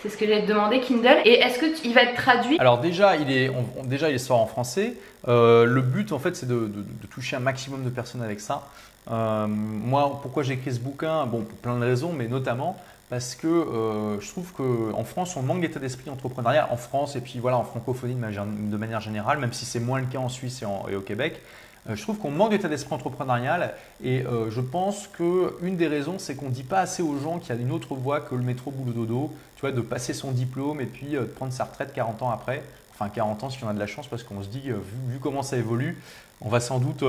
C'est ce que j'allais te demander, Kindle. Et est-ce qu'il va être traduit? Alors déjà, il sort en français. Le but en fait c'est de toucher un maximum de personnes avec ça. Moi, pourquoi j'ai écrit ce bouquin? Bon, pour plein de raisons, mais notamment parce que je trouve qu'en France, on manque d'état d'esprit entrepreneurial. En France et puis voilà, en francophonie de manière générale, même si c'est moins le cas en Suisse et au Québec. Je trouve qu'on manque d'état d'esprit entrepreneurial et je pense qu'une des raisons, c'est qu'on ne dit pas assez aux gens qu'il y a une autre voie que le métro boulot dodo, tu vois, de passer son diplôme et puis de prendre sa retraite 40 ans après. Enfin 40 ans si on a de la chance parce qu'on se dit, vu comment ça évolue, on va sans doute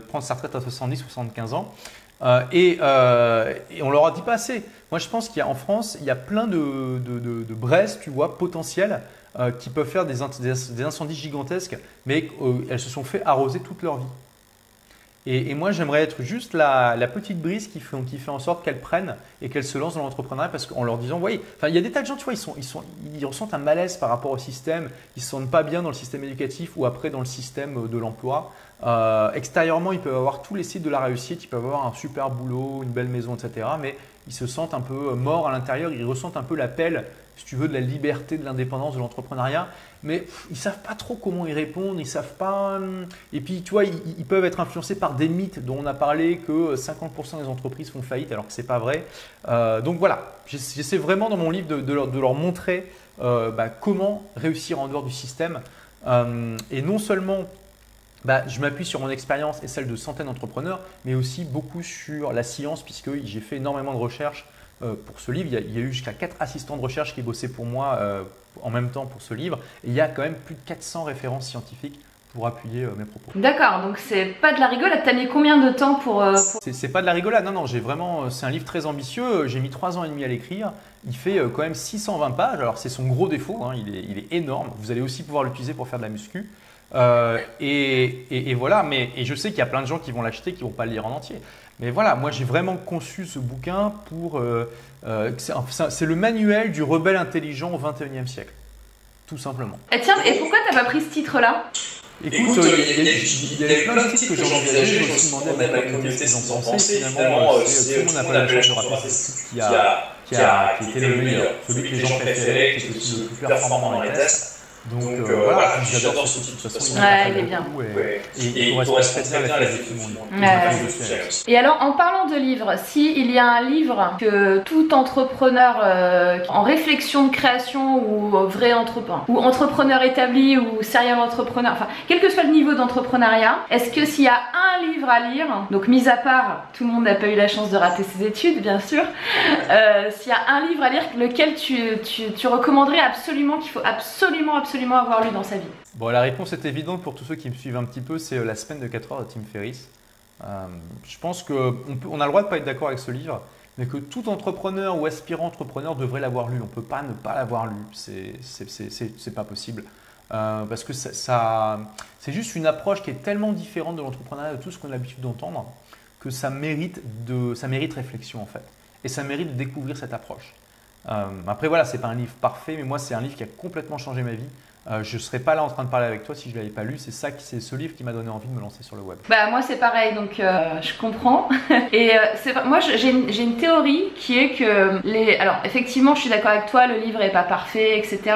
prendre sa retraite à 70-75 ans. Et on leur a dit pas assez. Moi, je pense qu'en France, il y a plein de braises, tu vois, potentielles qui peuvent faire des incendies gigantesques, mais elles se sont fait arroser toute leur vie. Et moi, j'aimerais être juste la petite brise qui fait en sorte qu'elles prennent et qu'elles se lancent dans l'entrepreneuriat parce qu'en leur disant, voyez, il y a des tas de gens, tu vois, ils ressentent un malaise par rapport au système, ils ne se sentent pas bien dans le système éducatif ou après dans le système de l'emploi. Extérieurement, ils peuvent avoir tous les sites de la réussite, ils peuvent avoir un super boulot, une belle maison, etc. Mais ils se sentent un peu morts à l'intérieur, ils ressentent un peu l'appel, si tu veux, de la liberté, de l'indépendance, de l'entrepreneuriat. Mais ils ne savent pas trop comment y répondre, ils savent pas. Et puis, tu vois, ils peuvent être influencés par des mythes dont on a parlé que 50% des entreprises font faillite alors que ce n'est pas vrai. Donc voilà, j'essaie vraiment dans mon livre de leur montrer comment réussir en dehors du système. Et non seulement Je m'appuie sur mon expérience et celle de centaines d'entrepreneurs, mais aussi beaucoup sur la science, puisque j'ai fait énormément de recherches pour ce livre. Il y a eu jusqu'à 4 assistants de recherche qui bossaient pour moi en même temps pour ce livre. Et il y a quand même plus de 400 références scientifiques pour appuyer mes propos. D'accord, donc c'est pas de la rigolade. T'as mis combien de temps pour... C'est pas de la rigolade, non, c'est un livre très ambitieux. J'ai mis 3 ans et demi à l'écrire. Il fait quand même 620 pages. Alors c'est son gros défaut, hein. Il est énorme. Vous allez aussi pouvoir l'utiliser pour faire de la muscu. Et voilà, et je sais qu'il y a plein de gens qui vont l'acheter, qui ne vont pas le lire en entier. Mais voilà, moi j'ai vraiment conçu ce bouquin pour... c'est le manuel du rebelle intelligent au XXIe siècle, tout simplement. Et tiens, et pourquoi t'as pas pris ce titre-là? Écoute, il y a plein de titres que j'ai envisagés, j'ai aussi demandé à ma communauté ce qu'ils en pensaient. Finalement, tout le monde n'a pas la chance de rater ce titre qui était le meilleur, celui que les gens préféraient, qui était aussi le plus performant dans les tests. Donc voilà, j'adore ce titre, de toute façon, il est bien. Et il correspond très bien à la philosophie de mon livre. Et alors, en parlant de livres, s'il y a un livre que tout entrepreneur en réflexion de création ou vrai entrepreneur, ou entrepreneur établi ou serial entrepreneur, enfin, quel que soit le niveau d'entrepreneuriat, est-ce que s'il y a un livre à lire, donc mis à part, tout le monde n'a pas eu la chance de rater ses études, bien sûr, s'il y a un livre à lire, lequel tu recommanderais absolument, qu'il faut absolument avoir lu dans sa vie? Bon, la réponse est évidente pour tous ceux qui me suivent un petit peu, c'est La semaine de 4 heures de Tim Ferriss. Je pense qu'on a le droit de ne pas être d'accord avec ce livre, mais que tout entrepreneur ou aspirant entrepreneur devrait l'avoir lu. On ne peut pas ne pas l'avoir lu, c'est pas possible. Parce que c'est juste une approche qui est tellement différente de l'entrepreneuriat, de tout ce qu'on a l'habitude d'entendre, que ça mérite réflexion en fait. Et ça mérite de découvrir cette approche. Après voilà, c'est pas un livre parfait, mais moi c'est un livre qui a complètement changé ma vie. Je ne serais pas là en train de parler avec toi si je ne l'avais pas lu. C'est ce livre qui m'a donné envie de me lancer sur le web. Moi c'est pareil, donc je comprends. Et moi j'ai une théorie qui est que alors effectivement je suis d'accord avec toi, le livre est pas parfait, etc.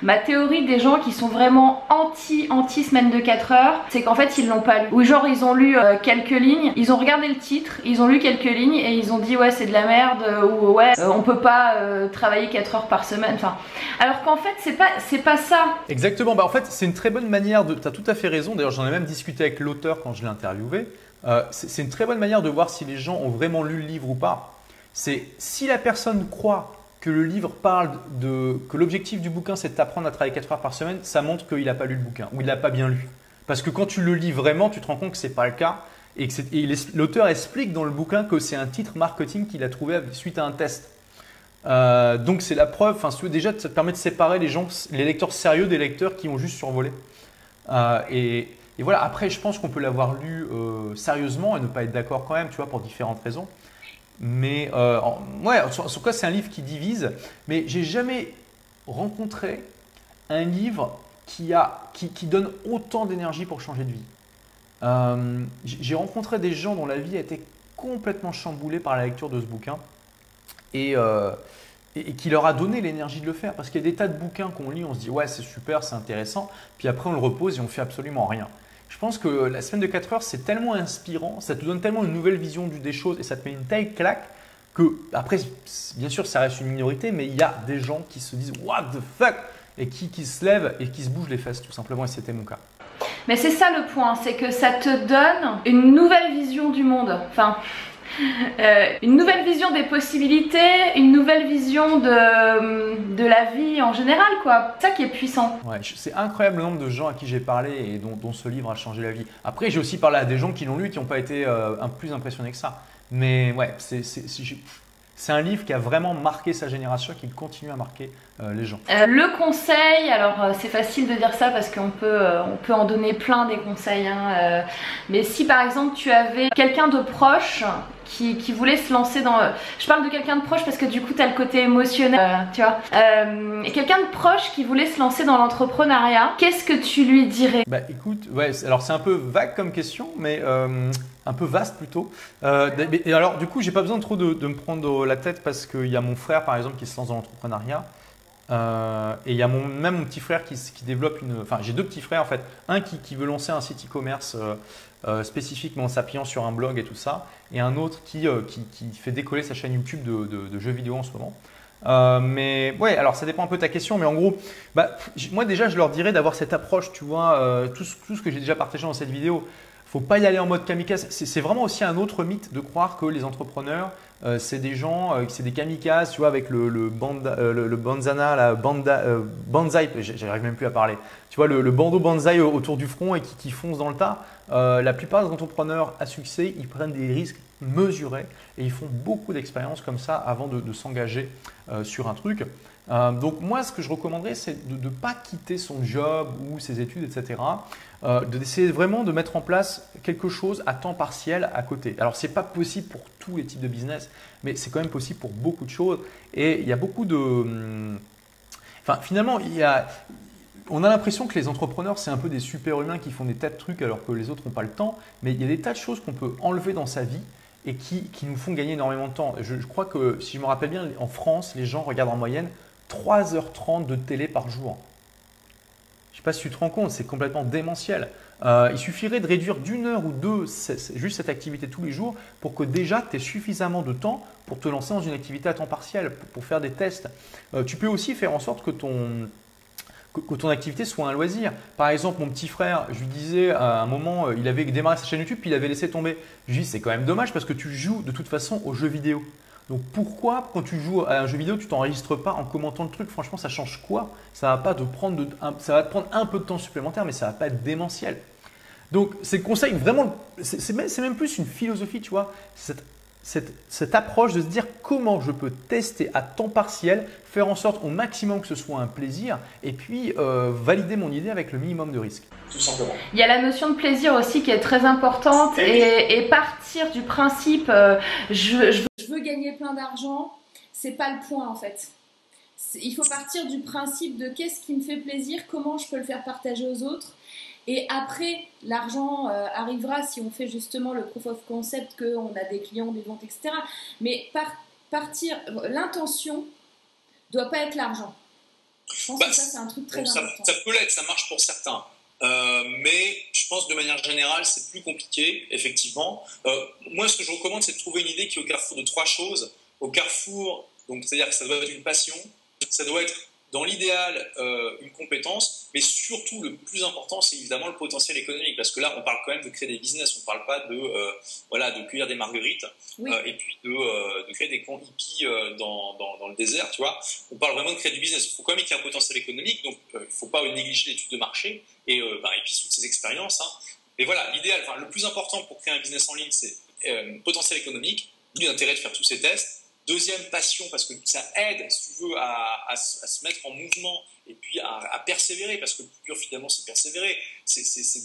Ma théorie des gens qui sont vraiment anti semaine de 4 heures, c'est qu'en fait ils l'ont pas lu. Ou genre ils ont lu quelques lignes, ils ont regardé le titre, ils ont lu quelques lignes et ils ont dit ouais c'est de la merde, ou ouais on peut pas travailler 4 heures par semaine. Enfin, alors qu'en fait c'est pas ça. Exactement, en fait c'est une très bonne manière de... Tu as tout à fait raison, d'ailleurs j'en ai même discuté avec l'auteur quand je l'ai interviewé. C'est une très bonne manière de voir si les gens ont vraiment lu le livre ou pas. C'est si la personne croit que le livre parle que l'objectif du bouquin c'est de t'apprendre à travailler 4 heures par semaine, ça montre qu'il n'a pas lu le bouquin ou il l'a pas bien lu. Parce que quand tu le lis vraiment, tu te rends compte que ce n'est pas le cas et l'auteur explique dans le bouquin que c'est un titre marketing qu'il a trouvé suite à un test. Donc c'est la preuve, déjà ça te permet de séparer les lecteurs sérieux des lecteurs qui ont juste survolé. Et voilà, après je pense qu'on peut l'avoir lu sérieusement et ne pas être d'accord quand même, tu vois, pour différentes raisons. Mais ouais, en tout cas c'est un livre qui divise, mais j'ai jamais rencontré un livre qui donne autant d'énergie pour changer de vie. J'ai rencontré des gens dont la vie a été complètement chamboulée par la lecture de ce bouquin. Et qui leur a donné l'énergie de le faire. Parce qu'il y a des tas de bouquins qu'on lit, on se dit ouais c'est super, c'est intéressant, puis après on le repose et on fait absolument rien. Je pense que la semaine de 4 heures c'est tellement inspirant, ça te donne tellement une nouvelle vision des choses et ça te met une telle claque que après bien sûr ça reste une minorité, mais il y a des gens qui se disent what the fuck et qui se lèvent et qui se bougent les fesses tout simplement, et c'était mon cas. Mais c'est ça le point, c'est que ça te donne une nouvelle vision du monde. Enfin, une nouvelle vision des possibilités, une nouvelle vision de la vie en général, quoi. C'est ça qui est puissant. Ouais, c'est incroyable le nombre de gens à qui j'ai parlé et dont ce livre a changé la vie. Après, j'ai aussi parlé à des gens qui l'ont lu et qui n'ont pas été plus impressionnés que ça. Mais ouais, c'est un livre qui a vraiment marqué sa génération et qui continue à marquer les gens. Le conseil, alors c'est facile de dire ça parce qu'on peut en donner plein des conseils, hein, mais si par exemple tu avais quelqu'un de proche qui voulait se lancer dans... je parle de quelqu'un de proche parce que du coup tu as le côté émotionnel, tu vois. Et quelqu'un de proche qui voulait se lancer dans l'entrepreneuriat, qu'est-ce que tu lui dirais? Bah écoute, ouais, alors c'est un peu vague comme question, mais un peu vaste plutôt. Et alors du coup, j'ai pas besoin trop de me prendre la tête parce qu'il y a mon frère par exemple qui se lance dans l'entrepreneuriat. Et il y a même mon petit frère qui développe Enfin, j'ai deux petits frères en fait. Un qui veut lancer un site e-commerce spécifiquement en s'appuyant sur un blog et tout ça. Et un autre qui fait décoller sa chaîne YouTube de jeux vidéo en ce moment. Mais ouais, alors ça dépend un peu de ta question, mais en gros, moi déjà je leur dirais d'avoir cette approche, tu vois, tout ce que j'ai déjà partagé dans cette vidéo. Faut pas y aller en mode kamikaze. C'est vraiment aussi un autre mythe de croire que les entrepreneurs, c'est des gens, c'est des kamikazes, tu vois, avec le bandana, banzai, j'arrive même plus à parler. Tu vois, le bandeau banzai autour du front et qui fonce dans le tas. La plupart des entrepreneurs à succès, ils prennent des risques mesurés et ils font beaucoup d'expériences comme ça avant de s'engager sur un truc. Donc moi, ce que je recommanderais, c'est de ne pas quitter son job ou ses études, etc. D'essayer vraiment de mettre en place quelque chose à temps partiel à côté. Alors, ce n'est pas possible pour tous les types de business, mais c'est quand même possible pour beaucoup de choses. Et il y a beaucoup de… Enfin, finalement, on a l'impression que les entrepreneurs, c'est un peu des super-humains qui font des tas de trucs alors que les autres n'ont pas le temps. Mais il y a des tas de choses qu'on peut enlever dans sa vie et qui nous font gagner énormément de temps. Je crois que, si je me rappelle bien, en France, les gens regardent en moyenne 3h30 de télé par jour. Je ne sais pas si tu te rends compte, c'est complètement démentiel. Il suffirait de réduire d'1 heure ou 2 juste cette activité tous les jours pour que déjà tu aies suffisamment de temps pour te lancer dans une activité à temps partiel, pour faire des tests. Tu peux aussi faire en sorte que ton activité soit un loisir. Par exemple, mon petit frère, je lui disais à un moment, il avait démarré sa chaîne YouTube puis il avait laissé tomber. Je lui dis, c'est quand même dommage parce que tu joues de toute façon aux jeux vidéo. Donc pourquoi, quand tu joues à un jeu vidéo, tu t'enregistres pas en commentant le truc? Franchement, ça change quoi? Ça va te prendre un peu de temps supplémentaire, mais ça va pas être démentiel. Donc c'est le conseil, vraiment, c'est même plus une philosophie, tu vois, cette approche de se dire comment je peux tester à temps partiel, faire en sorte au maximum que ce soit un plaisir, et puis valider mon idée avec le minimum de risque. Tout simplement. Il y a la notion de plaisir aussi qui est très importante et partir du principe je veux gagner plein d'argent, c'est pas le point en fait. Il faut partir du principe de qu'est-ce qui me fait plaisir, comment je peux le faire partager aux autres. Et après, l'argent arrivera si on fait justement le proof of concept, qu'on a des clients, des ventes, etc. Mais l'intention doit pas être l'argent. Je pense que ça, c'est un truc très important. Ça peut l'être, ça marche pour certains. Mais je pense que de manière générale, c'est plus compliqué, effectivement. Moi, ce que je recommande, c'est de trouver une idée qui est au carrefour de 3 choses. Au carrefour, donc c'est-à-dire que ça doit être une passion, ça doit être dans l'idéal une compétence, mais surtout le plus important, c'est évidemment le potentiel économique, parce que là, on parle quand même de créer des business, on ne parle pas de cueillir des marguerites, oui. Et puis de créer des camps hippies dans le désert, tu vois. On parle vraiment de créer du business. Il faut quand même qu'il y ait un potentiel économique, donc il ne faut pas négliger l'étude de marché et puis toutes ces expériences. Hein. Et voilà, l'idéal, le plus important pour créer un business en ligne, c'est potentiel économique, d'où l'intérêt de faire tous ces tests. Deuxième, passion, parce que ça aide, si tu veux, à se mettre en mouvement et puis à persévérer, parce que le plus dur, finalement, c'est persévérer. C'est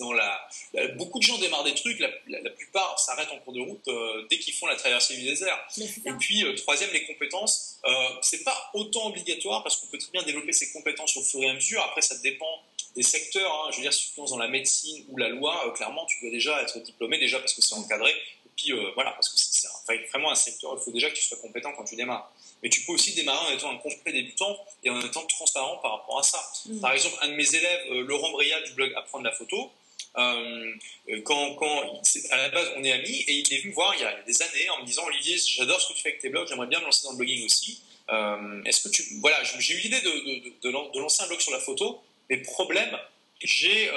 beaucoup de gens démarrent des trucs, la plupart s'arrêtent en cours de route dès qu'ils font la traversée du désert. Et puis, troisième, les compétences. C'est pas autant obligatoire, parce qu'on peut très bien développer ses compétences au fur et à mesure. Après, ça dépend des secteurs. Hein. Je veux dire, si tu te lances dans la médecine ou la loi, clairement, tu dois déjà être diplômé, déjà parce que c'est encadré. Puis voilà, parce que c'est vraiment un secteur, il faut déjà que tu sois compétent quand tu démarres. Mais tu peux aussi démarrer en étant un complet débutant et en étant transparent par rapport à ça. Par exemple, un de mes élèves, Laurent Bria du blog Apprendre la photo, à la base on est amis et il est venu me voir il y a des années en me disant Olivier, j'adore ce que tu fais avec tes blogs, j'aimerais bien me lancer dans le blogging aussi. Est-ce que j'ai eu l'idée de lancer un blog sur la photo, mais problème, j'ai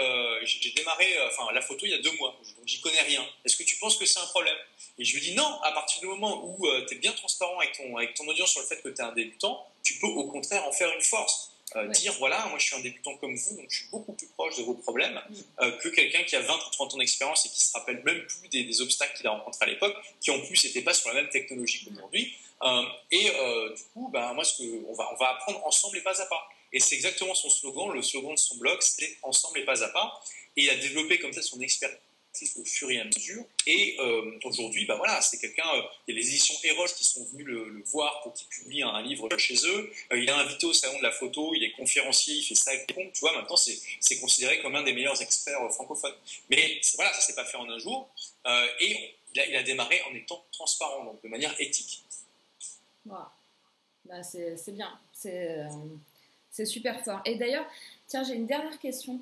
démarré la photo il y a 2 mois, donc j'y connais rien. Est-ce que tu penses que c'est un problème? Et je lui dis non, à partir du moment où tu es bien transparent avec ton audience sur le fait que tu es un débutant, tu peux au contraire en faire une force. Dire voilà, moi je suis un débutant comme vous, donc je suis beaucoup plus proche de vos problèmes que quelqu'un qui a 20 ou 30 ans d'expérience et qui se rappelle même plus des obstacles qu'il a rencontrés à l'époque, qui en plus n'étaient pas sur la même technologie qu'aujourd'hui. Du coup, moi on va apprendre ensemble et pas à pas. Et c'est exactement son slogan, le slogan de son blog, c'est ensemble et pas à pas. Et il a développé comme ça son expertise au fur et à mesure. Et aujourd'hui, c'est quelqu'un. Il y a les éditions Eros qui sont venus le voir pour qu'il publie un livre chez eux. Il est invité au salon de la photo, il est conférencier, il fait ça avec compte. Tu vois, maintenant c'est considéré comme un des meilleurs experts francophones. Mais ça s'est pas fait en un jour. Et il a démarré en étant transparent, donc de manière éthique. Wow. C'est bien. C'est super fort. Et d'ailleurs, tiens, j'ai une dernière question.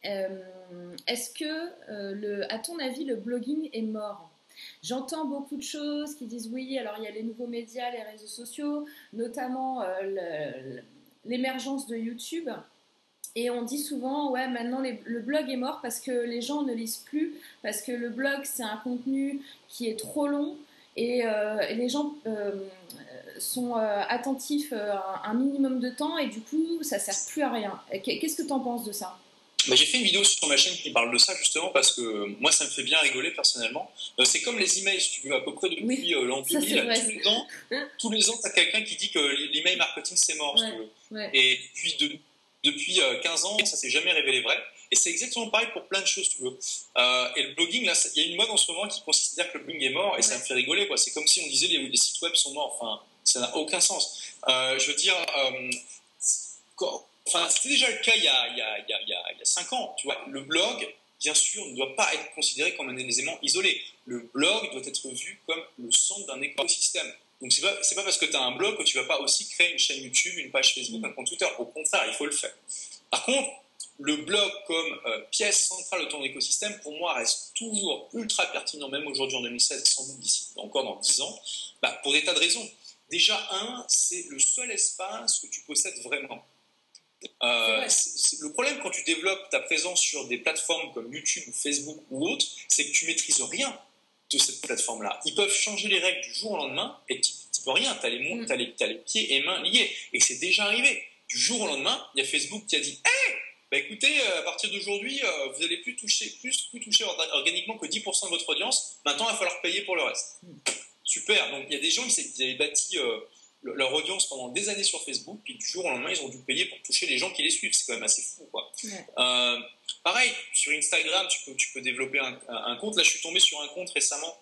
Est-ce que, à ton avis, le blogging est mort? j'entends beaucoup de choses qui disent oui, alors il y a les nouveaux médias, les réseaux sociaux, notamment l'émergence de YouTube. Et on dit souvent, ouais, maintenant le blog est mort parce que les gens ne lisent plus, parce que le blog, c'est un contenu qui est trop long et les gens sont attentifs un minimum de temps et du coup, ça ne sert plus à rien. Qu'est-ce que tu en penses de ça? Bah, j'ai fait une vidéo sur ma chaîne qui parle de ça justement parce que moi ça me fait bien rigoler personnellement. C'est comme les emails, si tu veux, à peu près depuis l'an 2000, tous les ans tu as quelqu'un qui dit que l'email marketing c'est mort. Si tu veux. Et depuis 15 ans, ça s'est jamais révélé vrai. Et c'est exactement pareil pour plein de choses, tu veux. Et le blogging, là, il y a une mode en ce moment qui consiste à dire que le blogging est mort et ça me fait rigoler, quoi. C'est comme si on disait les sites web sont morts. Enfin, ça n'a aucun sens. Je veux dire, enfin, c'était déjà le cas il y a 5 ans, tu vois. Le blog, bien sûr, ne doit pas être considéré comme un élément isolé. Le blog doit être vu comme le centre d'un écosystème. Donc, c'est pas parce que tu as un blog que tu vas pas aussi créer une chaîne YouTube, une page Facebook, un compte Twitter. Au contraire, il faut le faire. Par contre, le blog comme pièce centrale de ton écosystème, pour moi, reste toujours ultra pertinent, même aujourd'hui en 2016, sans doute d'ici encore dans 10 ans, pour des tas de raisons. Déjà, c'est le seul espace que tu possèdes vraiment. Le problème quand tu développes ta présence sur des plateformes comme YouTube ou Facebook ou autres, c'est que tu maîtrises rien de cette plateforme-là. Ils peuvent changer les règles du jour au lendemain et tu peux rien, tu as les pieds et mains liés. Et c'est déjà arrivé. Du jour au lendemain, il y a Facebook qui a dit hey, écoutez, à partir d'aujourd'hui, vous n'allez plus toucher organiquement que 10% de votre audience. Maintenant, il va falloir payer pour le reste. Super. Donc, il y a des gens qui avaient bâti leur audience pendant des années sur Facebook, puis du jour au lendemain, ils ont dû payer pour toucher les gens qui les suivent. C'est quand même assez fou, quoi. Pareil, sur Instagram, tu peux développer un compte. Là, je suis tombé sur un compte récemment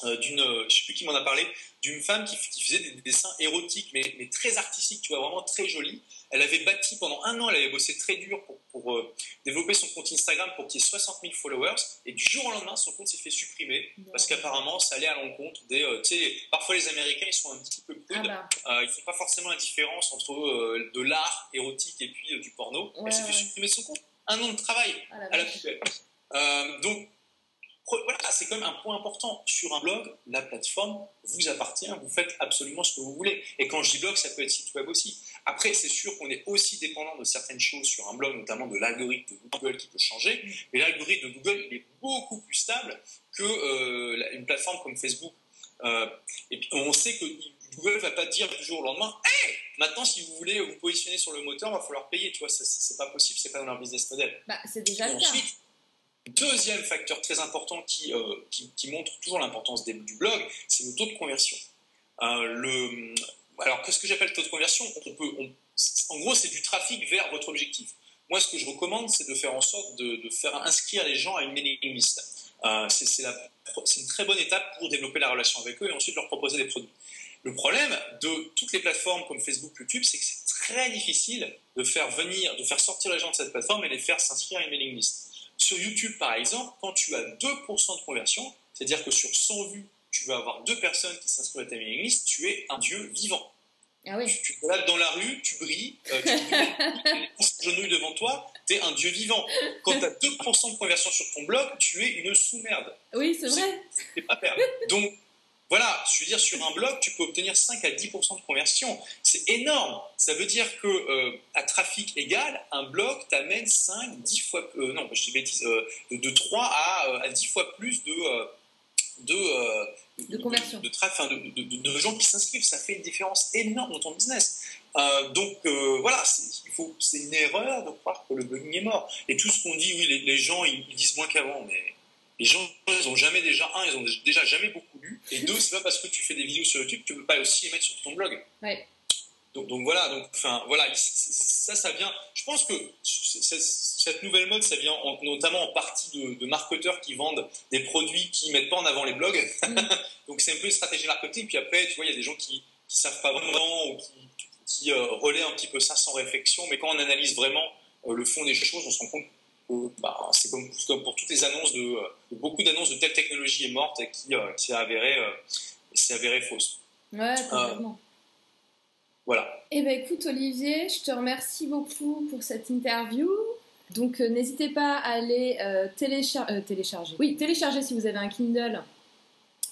je sais plus qui m'en a parlé, d'une femme qui faisait des dessins érotiques, mais très artistiques, tu vois, vraiment très jolis. Elle avait bâti pendant 1 an, elle avait bossé très dur pour développer son compte Instagram pour qu'il y ait 60 000 followers. Et du jour au lendemain, son compte s'est fait supprimer parce qu'apparemment, ça allait à l'encontre des. Tu sais, parfois les Américains, ils sont un petit peu prudes. Ils font pas forcément la différence entre de l'art érotique et puis du porno. Elle s'est fait supprimer son compte. 1 an de travail à la poubelle. Donc, voilà, c'est quand même un point important. Sur un blog, la plateforme vous appartient, vous faites absolument ce que vous voulez. Et quand je dis blog, ça peut être site web aussi. Après, c'est sûr qu'on est aussi dépendant de certaines choses sur un blog, notamment de l'algorithme de Google qui peut changer. Mais l'algorithme de Google, il est beaucoup plus stable qu'une plateforme comme Facebook. Et puis, on sait que Google ne va pas dire du jour au lendemain « Hey, maintenant, si vous voulez vous positionner sur le moteur, il va falloir payer. » Tu vois, c'est pas possible, c'est pas dans leur business model. C'est déjà le cas. Deuxième facteur très important qui montre toujours l'importance du blog, c'est le taux de conversion. Alors, qu'est-ce que j'appelle taux de conversion ? En gros, c'est du trafic vers votre objectif. Moi, ce que je recommande, c'est de faire en sorte de faire inscrire les gens à une mailing list. C'est une très bonne étape pour développer la relation avec eux et ensuite leur proposer des produits. Le problème de toutes les plateformes comme Facebook, YouTube, c'est que c'est très difficile de faire sortir les gens de cette plateforme et les faire s'inscrire à une mailing list. Sur YouTube, par exemple, quand tu as 2% de conversion, c'est-à-dire que sur 100 vues, tu vas avoir 2 personnes qui s'inscrivent à ta mailing list, tu es un dieu vivant. Ah oui. Tu te balades dans la rue, tu brilles, tu genouilles devant toi, tu es un dieu vivant. Quand tu as 2% de conversion sur ton blog, tu es une sous-merde. Oui, c'est vrai. C'est pas perdu. Donc, voilà, je veux dire, sur un blog, tu peux obtenir 5 à 10% de conversion. C'est énorme. Ça veut dire que à trafic égal, un blog t'amène 5, 10 fois, non, je dis bêtise, de 3 à 10 fois plus de conversion. De gens qui s'inscrivent. Ça fait une différence énorme dans ton business. Donc voilà, c'est une erreur de croire que le blogging est mort. Et tout ce qu'on dit, oui, les gens ils disent moins qu'avant, mais les gens, ils ont jamais ils ont déjà jamais beaucoup lu. Et 2, c'est pas parce que tu fais des vidéos sur YouTube que tu peux pas aussi les mettre sur ton blog. Ouais. Donc voilà, ça vient. Je pense que cette nouvelle mode, ça vient notamment en partie de marketeurs qui vendent des produits qui mettent pas en avant les blogs. Donc c'est un peu une stratégie marketing. Puis après, tu vois, il y a des gens qui savent pas vraiment ou qui relaient un petit peu ça sans réflexion. Mais quand on analyse vraiment le fond des choses, on se rend compte c'est comme pour toutes les annonces beaucoup d'annonces de telle technologie est morte et qui s'est avérée fausse. Ouais, complètement. Voilà. Eh ben écoute Olivier, je te remercie beaucoup pour cette interview. Donc n'hésitez pas à aller télécharger si vous avez un Kindle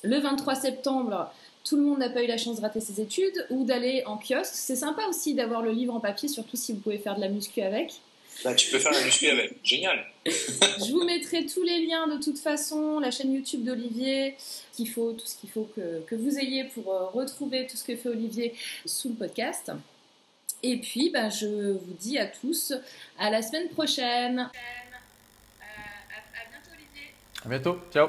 le 23 septembre, tout le monde n'a pas eu la chance de rater ses études, ou d'aller en kiosque. C'est sympa aussi d'avoir le livre en papier, surtout si vous pouvez faire de la muscu avec. Bah, tu peux faire la muscu avec, génial. Je vous mettrai tous les liens de toute façon, la chaîne YouTube d'Olivier, tout ce qu'il faut que vous ayez pour retrouver tout ce que fait Olivier sous le podcast. Et puis, je vous dis à tous, à la semaine prochaine. À bientôt Olivier. À bientôt, ciao.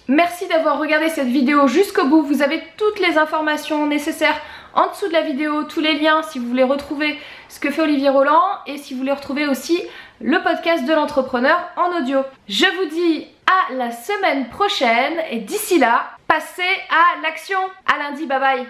Merci d'avoir regardé cette vidéo jusqu'au bout. Vous avez toutes les informations nécessaires en dessous de la vidéo, tous les liens si vous voulez retrouver ce que fait Olivier Roland et si vous voulez retrouver aussi le podcast de l'entrepreneur en audio. Je vous dis à la semaine prochaine et d'ici là, passez à l'action. À lundi, bye bye.